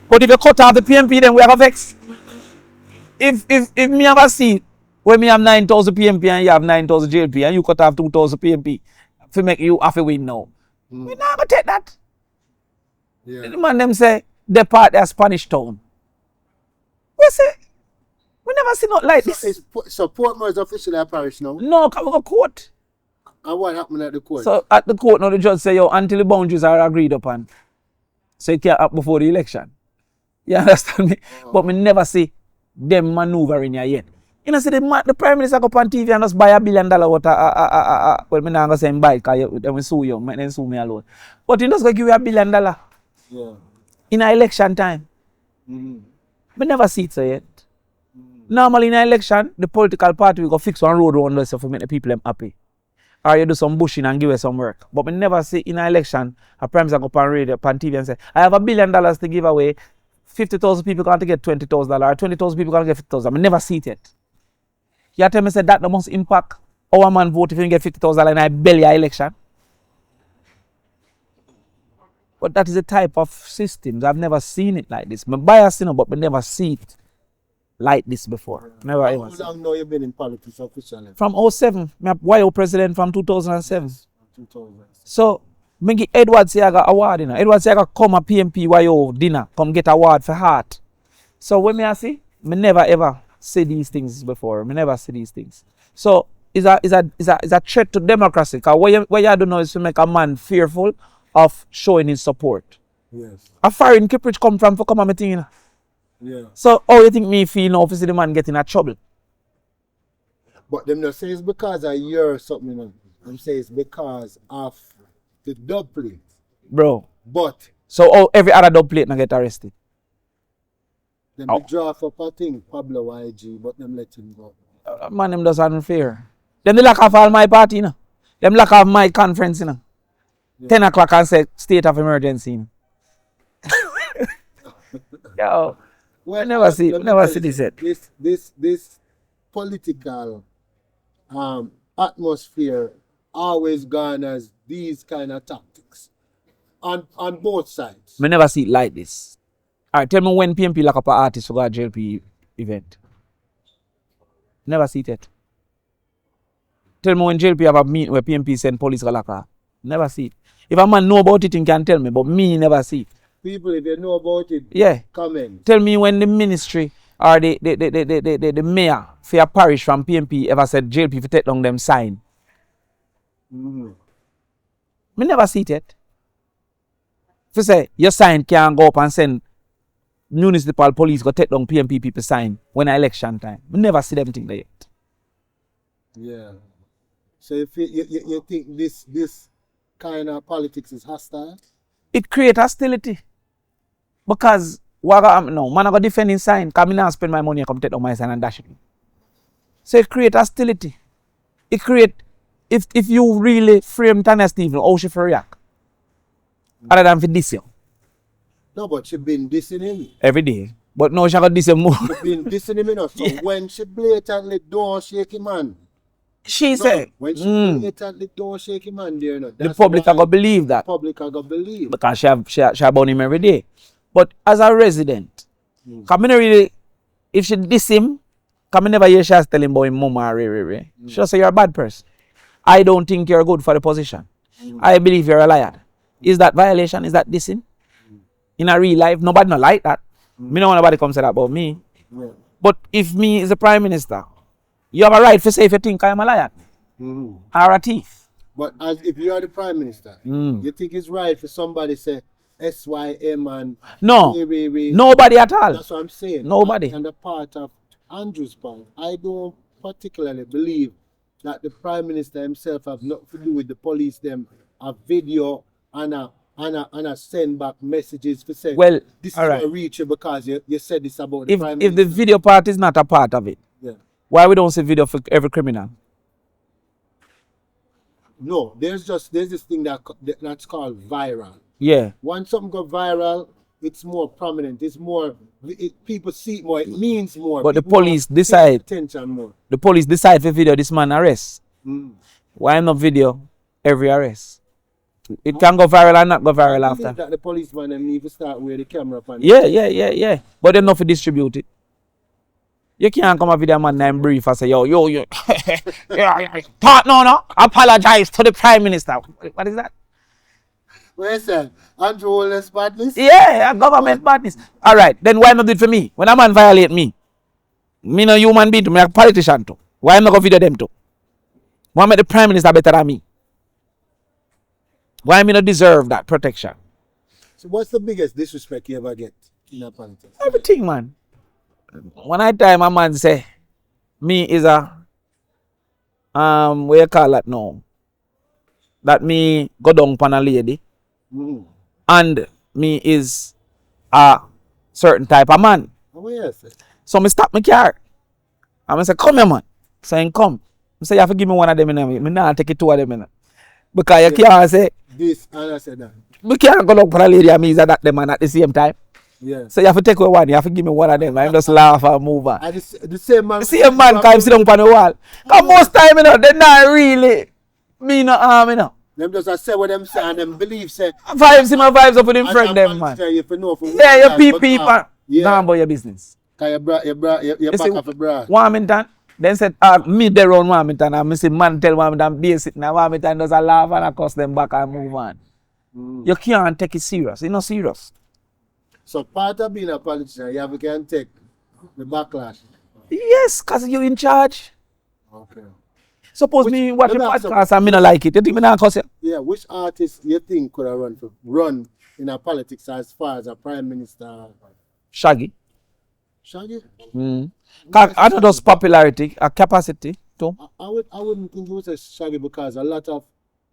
But if you cut off the PMP, then we have a vex. If me have a seat where me have 9,000 PMP and you have 9,000 JLP and you cut off 2,000 PMP to make you have a win now, we not gonna take that. Yeah. The man them say they part their Spanish town. We say we never see not like this. So Portmore is officially a parish now? No, come we go court. And what happened at the court? So at the court now the judge say, yo, until the boundaries are agreed upon, so it can't happen before the election. You understand me? But me never see them maneuvering here yet. You know, see the Prime Minister go on TV and just buy $1 billion worth of, well, me not gonna say him buy it because they will sue you, then sue me alone. But he just gonna give you $1 billion yeah. in an election time. Mm-hmm. Me never see it so yet. Normally in an election, the political party will go fix one road around us to make the people them happy. Or you do some bushing and give us some work. But we never see in an election, a Prime Minister go on radio, on TV and say, I have $1 billion to give away, 50,000 people can't get $20,000, or 20,000 people can't get 50,000. I never see it yet. You tell me say that the most impact our man vote if you get 50,000 in a belly election. But that is a type of systems. I've never seen it like this. I'm biased, you know, but I never see it like this before. Never ever. How long now you been in politics officially? From 2007. I'm YO president from 2007. 2000. So, I give Edward Seaga award, you know. Edward Seaga come a PMP YO dinner, come get award for heart. So when I see, I never ever see these things before. I never see these things. So it's a threat to democracy. Because what you do now is to make a man fearful of showing his support. Yes. A foreign Kiprich come from for come a meeting, you know. Yeah. So how you think me feel now if you see the man getting in trouble? But them not say it's because of your something, you know. Them say it's because of the dub plate. Bro. But So every other dub plate now get arrested. them they draft up a thing, Pablo YG, but them let him go. Man, them does unfair. Them they lock off all my party, you know. Them lock off my conference, you know. Yeah. 10 o'clock and say state of emergency. You know. Yo, Well, never see this yet. This political atmosphere always garners these kind of tactics on both sides. I never see it like this. Alright, tell me when PMP lock up an artist for a JLP event. Never see it yet. Tell me when JLP have a meeting where PMP send police to lock her. Never see it. If a man know about it, he can tell me, but me never see it. People, if they know about it, Yeah. comment. Tell me when the ministry or the mayor for a parish from PMP ever said JLP for take down them sign. Mm-hmm. Me never see it yet. If you say your sign can't go up and send municipal police go take down PMP people sign when election time. Me never see them thing there yet. Yeah. So if you think this kind of politics is hostile? It creates hostility. Because what I no, man I go defend his sign, because I not spend my money and come take down my sign and dash it. So it creates hostility. It create if you really frame Tanya Stephen, how she for react? Other than for this year. No, but she been dissing him. Every day. But now she got this more. She been dissing him enough. So Yeah. when she blatantly don't shake him man. She No, said when she blatantly don't shake him man there, no, the public are gonna believe that. The public are gonna believe. Because she have on him every day. But as a resident, come really, if she diss him, come never hear she has tell him about him mama or she just say you're a bad person. I don't think you're good for the position. I believe you're a liar. Is that violation? Is that dissing? In a real life, nobody not like that. Me know nobody come say that about me. Yeah. But if me is the prime minister, you have a right to say if you think I'm a liar or a thief. But as if you are the Prime Minister, you think it's right for somebody to say SYM and No. wait. Nobody at all. That's what I'm saying. Nobody. And the part of Andrew's part, I don't particularly believe that the Prime Minister himself have nothing to do with the police, them a video and a send back messages for saying, Well, this all is right. what reach you because you said this about the Prime If Minister. the video part is not a part of it, Yeah. why we don't see video for every criminal? No, there's this thing that's called viral. Yeah. Once something go viral, it's more prominent. It's more, people see it more. It means more. But the People police pay decide. attention more. The police decide for video this man arrest. Why not video every arrest? It can go viral and not go viral I after. believe that the policeman them need to start with the camera upon. Yeah. But they not to distribute it. You can't come up with a man and brief and say, yo, partner, no, apologize to the Prime Minister. What is that? Where's that? Andrew Wallace badness? Yeah, government badness. All right, then why not do it for me? When a man violate me no human being to me, a politician too. Why am I going to video them too? Why make the Prime Minister better than me? Why me not deserve that protection? So what's the biggest disrespect you ever get in a politics? Everything, man. One I time a man say, me is a, what you call that now? That me go down upon a lady, and me is a certain type of man. Oh, yes. So me stop my car. And I say, come here, man. So he come. I say, you have to give me one of them. Me not take it two of them. Because you can't say, This, and I said that. me can't go down upon a lady and me is a that them man at the same time. Yeah. So you have to take away one. You have to give me one of them. I just laugh and move on. And the same man. The same man can sit down on the wall. Because most time, they not really me no harm, Them just say what them say and them believe say. Vibes him and vibes up with him friend them, man. You know for Yeah, you one people. time, Yeah. Nah, about your business. Cause you back off a bra. Warmington, then said, me there on Warmington, and I say, man tell Warmington, be sitting and Warmington does a laugh and I cuss them back and move on. You can't take it serious. It's not serious. So part of being a politician, you can take the backlash. Yes, because you're in charge. Okay. Suppose me watch a let me ask podcast and me not like it. You think me not cuss you? Yeah, which artist you think could have run in a politics as far as a prime minister? Shaggy. Shaggy? Cause I don't just popularity, a capacity too. I wouldn't think it was a Shaggy because a lot of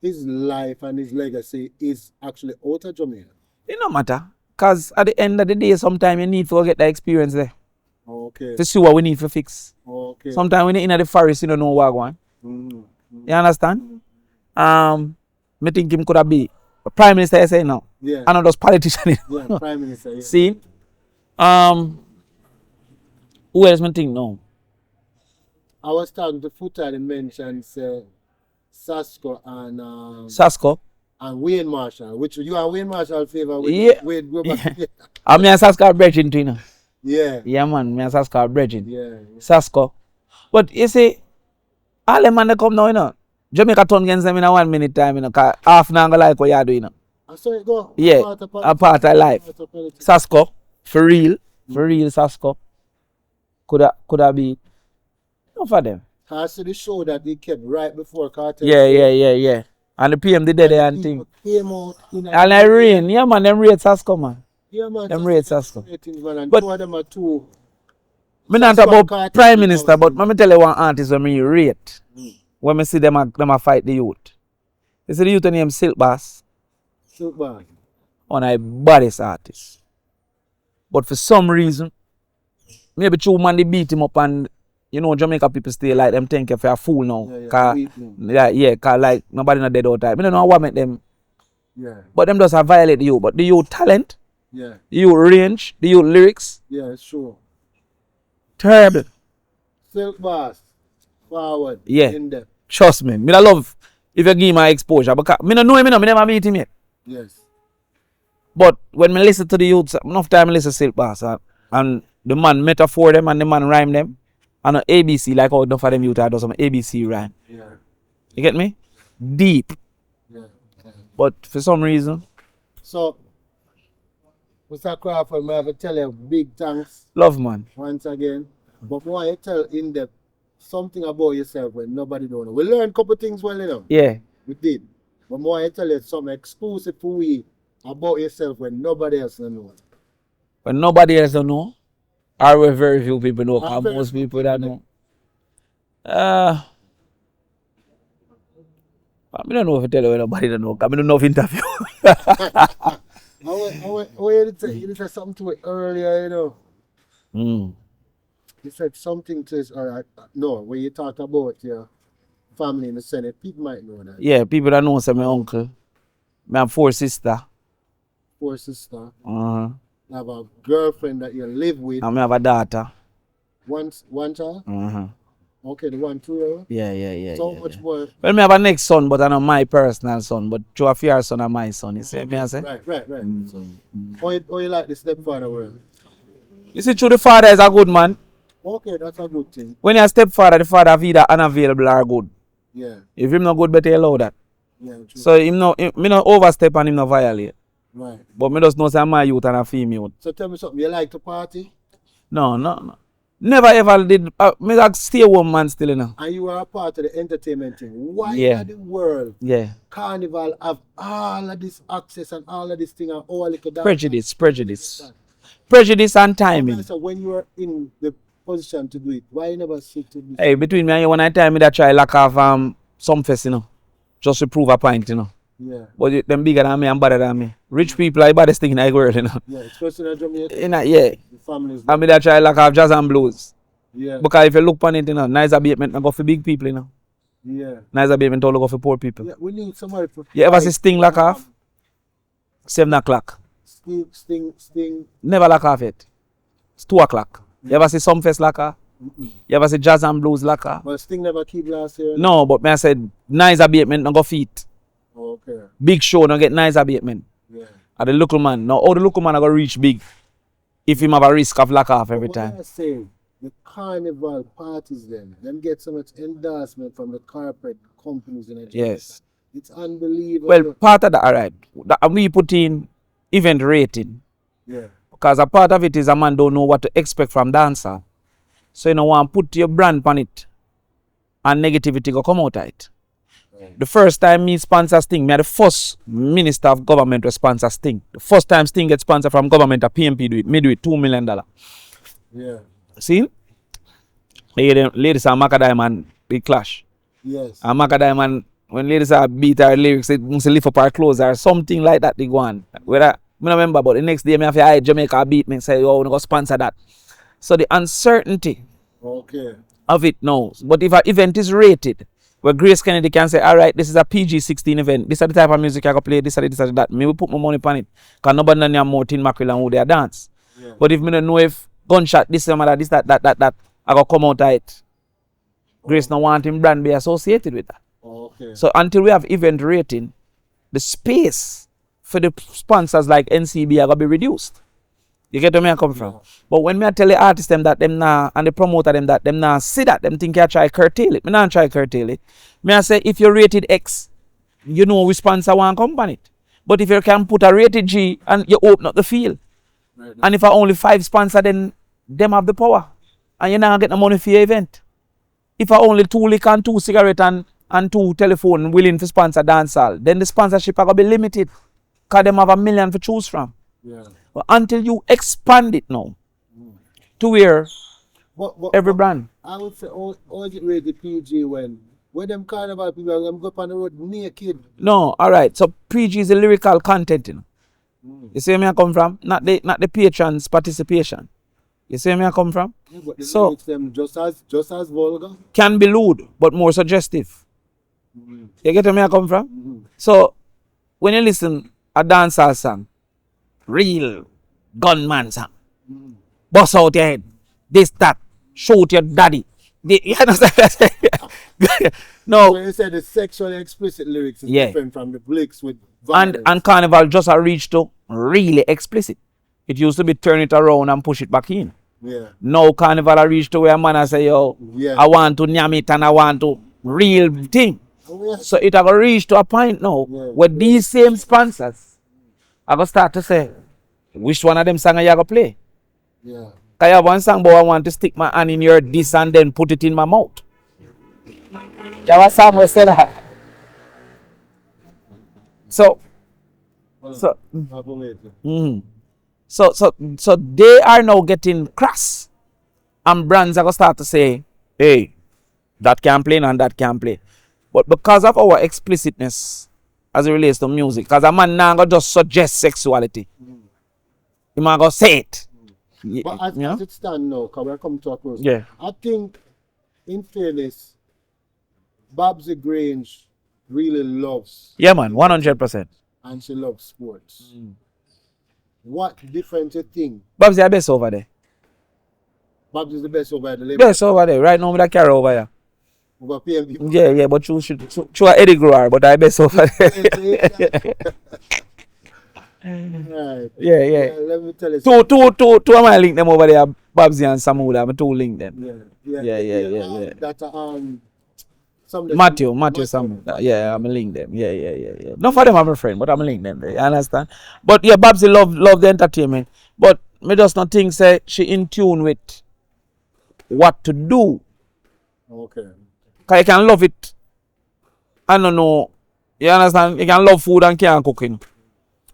his life and his legacy is actually out of Jamaica. It no matter. Because at the end of the day, sometimes you need to get the experience there. Okay. To see what we need to fix. Okay. Sometimes when you're in the forest, you don't know what going. You understand? Me think him could have been a Prime Minister, you say now. Yeah. And not just politician. Yeah, Prime Minister, yeah. See? Who else me think now? I was talking to Footer and mentioned Sasko and Sasko. and Wayne Marshall, which you and Wayne Marshall favor with Yeah. Wade go back. Yeah. I'm me and Sasko are brethren too, you know. Yeah. Yeah, man. Me and Sasko are brethren. Yeah. Sasko. But you see, all the man that come now, you know, Jamaica turn against them in a 1 minute time, you know, because half now go like what you do, you know. I saw it go. Yeah, a part of life. Sasko, for real, Sasko. Coulda be enough of them. I see the show that they kept right before Cartel. Yeah. And the PM did there and thing. Came out in And I rain, yeah man, them rate Sasko, man. yeah, man, Them rate Sasko. ratings, man, and But- two of them are two. Me not Sasko about Cartel Prime Minister, 2000. but let me tell you one artist when me rate. When me see them a fight the youth. You see the youth named Silk Bass, Silk Band. one of the baddest artists. But for some reason, maybe two man they beat him up and you know Jamaica people still like them think if you're a fool now. Yeah, Cause, cause like nobody not dead all time. I don't know what make them, Yeah, but them just have violate the youth. But the youth talent, yeah, the youth range, the youth lyrics, yeah, it's true. terrible. Silk Bass, forward, Yeah. Indepth. Trust me. Me I love if you give my exposure because me don't know him, me never meet him yet. Yes. But when me listen to the youth, enough time I listen to Silk Bass and the man metaphor them and the man rhyme them. And ABC, like how enough of them youth do some ABC rhyme. Yeah. You get me? Deep. Yeah. But for some reason, So, Mr. Crawford, I have to tell you big thanks love man. once again. But why you tell Indepth something about yourself when nobody don't know? We learn a couple things well, you know. Yeah. We did. But more I tell you something exclusive for we about yourself when nobody else knows. When nobody else don't know, or where very few people know, because very most few people that know. I don't know if I tell you when nobody don't know, because I don't know if interview. You said something to it earlier, you know. You said something to it, no, when you talk about your family in the Senate, people might know that. Yeah, people that know say my uncle. I have 4 sisters. 4 sisters. Uh-huh. You have a girlfriend that you live with. And I have a daughter. One child? Uh-huh. Okay, the 1 2-year-old? Yeah. So much more. Well, I have a next son, but I not my personal son. But through a fear son and my son. You see me I say? Right. So, how you like the stepfather world? You see, through the father is a good man. Okay, that's a good thing. When you're a stepfather, the father is either unavailable or good. Yeah. If him not good, better allow that. Yeah, true. So me not overstep and him not violate. Right. But me just know say I'm my youth and a female. So tell me something, you like to party? No. Never ever did. Me like stay home man still, you know. And you are a part of the entertainment thing. Why in the world Carnival have all of this access and all of this thing and all the Prejudice and timing. So when you are in the position to do it, why you never sit to do it? Hey, between me and you, when I tell me that try lack of some fest, you know. Just to prove a point, you know. Yeah. But them bigger than me and better than me. Rich people are the baddest thing in the world, you know. Yeah, especially in Jamaica. Yeah. The families. I mean that try lack of jazz and blues. Yeah. Because if you look on it, you know, nice abatement I go for big people, you know. Yeah. Nice abatement all go for poor people. Yeah, we need somebody to You ever see Sting lack off? 7 o'clock. Sting. Never lack off it. It's 2 o'clock. You ever see some fest lack off? You ever see jazz and blues lack off? But Sting never keep last year. No, but me I said nice abatement no go feet. Okay. Big show no get nice abatement. Yeah. And the local man. Now how the local man go reach big if him have a risk of lack off every time. What I say, the carnival parties them get so much endorsement from the corporate companies in Nigeria. Yes. It's unbelievable. Well, part of that, alright. We put in event rating. Yeah. Because a part of it is a man don't know what to expect from dancer. So you know want to put your brand on it and negativity go come out of it. Right. The first time me sponsor Sting, me are the first minister of government to sponsor Sting. The first time Sting gets sponsored from government, a PMP do it. Me do it $2 million. Yeah. See? Ladies and Macadam big clash. Yes. And Macadam, when ladies are beat our lyrics, they must lift up our clothes or something like that they go on. Whether I don't remember, but the next day I have to Jamaica beat me and say, oh, we're going to sponsor that. So the uncertainty of it now. But if an event is rated, where Grace Kennedy can say, all right, this is a PG-16 event. This is the type of music I can play. This is that. Me will put my money on it. Because nobody knows more Tin Mackerel and who they dance. Yeah. But if me don't know if gunshot, this, that, I go come out of it. Grace no want him brand be associated with that. Okay. So until we have event rating, the space for the sponsors like NCB are going to be reduced. You get where I come from? But when me tell the artists them that them nah, and the promoter them that them nah see that, them think I try curtail it. Me not try curtail it. Me I say if you rated X, you know we sponsor one company. But if you can put a rated G and you open up the field, and if I only 5 sponsor, then them have the power. And you not get the money for your event. If I only 2 liquor and 2 cigarette and 2 telephone willing to sponsor dancehall, then the sponsorship are going to be limited. Because them have $1 million to choose from. Yeah. But until you expand it now to where every brand. I would say all get ready PG when them carnival people them go up on the road naked. No, alright. So PG is the lyrical content, you know. You see where I come from? Not the patrons' participation. You see where I come from? Yeah, but the lyrics them just as vulgar. Can be lewd, but more suggestive. You get where I come from? So when you listen a dancehall song, real gunman song, bust out your head, this, that, shoot your daddy. You understand? No. When you say the sexually explicit lyrics is different from the blicks with violence. And Carnival just a reach to really explicit. It used to be turn it around and push it back in. Yeah. Now Carnival a reach to where a man I say, yo, I want to nyam it and I want to real thing. Oh, yeah. So it have a reach to a point now where these same sponsors I go start to say, which one of them songs you go play? Yeah. Because I have one song, but I want to stick my hand in your this and then put it in my mouth. You have a song where say that? So they are now getting crass, and brands are gonna start to say, hey, that can play and that can play. But because of our explicitness as it relates to music, because a man now gonna just suggest sexuality. He might go say it. But as it stands now, because we're coming to a close, Yeah. I think, in fairness, Babsy Grange really loves. Yeah, man, 100%. And she loves sports. What difference you think? Babs, the best over there. Babs is the best over at the label. Best over there. Right now, with a carry over here. Over PMP. Yeah, but you should Eddie Grower, but I best over there. Right. Yeah. Let me tell you Two of my link them over there, Babsy and Samuda. I'm two link them. Yeah. That some Matthew Samuda. Yeah, I'm link them. Yeah. Not for them I'm a friend, but I'm link them. You understand? But yeah, Babsy love the entertainment. But me just not think say she in tune with what to do. Okay. Cause you can love it. I don't know. You understand? You can love food and can't cooking.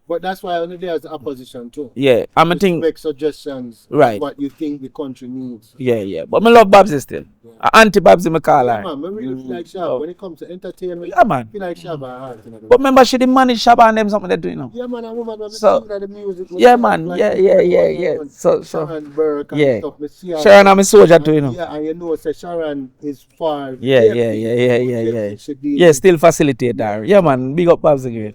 But that's why only there's opposition too. Yeah, I'm a thing. Make suggestions. Right. What you think the country needs. Yeah. But I love Babsy still. Yeah. Anti-Babsy, I call her. Yeah, man. I really feel like Shabba. When it comes to entertainment, Yeah, man. I feel like Shabba hard. You know? But remember, she didn't manage Shabba and them something they do, you know. Yeah, man. I'm woman. So, the music. yeah, man. Yeah. So, Sharon Burke and yeah. stuff. Me see her. Sharon, I'm a soldier too, you know. Yeah, and you know, say Sharon is far. Yeah. She did. Yeah, still facilitate her. Yeah, man. Big up Babs again.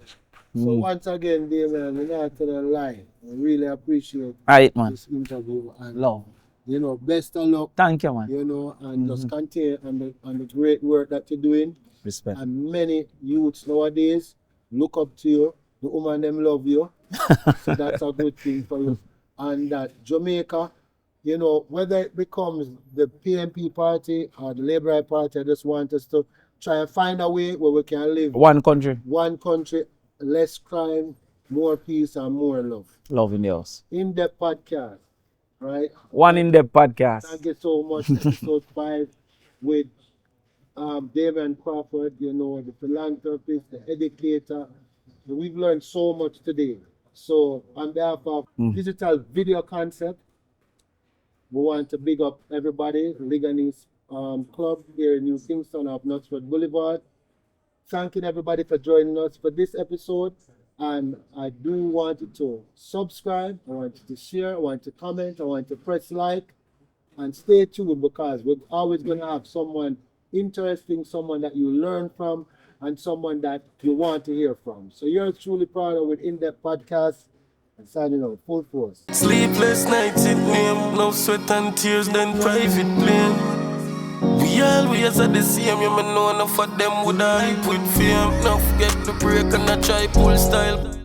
So once again, Damian, we're not to the line. I really appreciate Alright, man. this interview and Love. you know, best of luck. Thank you, man. You know, and just continue on the great work that you're doing. Respect. And many youths nowadays look up to you. The woman them love you. So that's a good thing for you. And that Jamaica, you know, whether it becomes the PNP party or the Labour Party, I just want us to try and find a way where we can live One country. less crime, more peace, and more love. Love in the house. Indepth podcast, right? One Indepth podcast. Thank you so much. Episode 5 with Damion Crawford, you know, the philanthropist, the educator. We've learned so much today. So on behalf of Digital Video Concept, we want to big up everybody, Liganese Club here in New Kingston off Knoxford Boulevard. Thanking everybody for joining us for this episode. And I do want you to subscribe, I want you to share, I want you to comment, I want you to press like, and stay tuned because we're always going to have someone interesting, someone that you learn from, and someone that you want to hear from. So you're truly Prado with Indepth Podcast, and signing out full force. Sleepless nights it name, no sweat and tears, then private plane. We always are the same, you know enough of them would hype with fame. Now forget the break and I try pull style.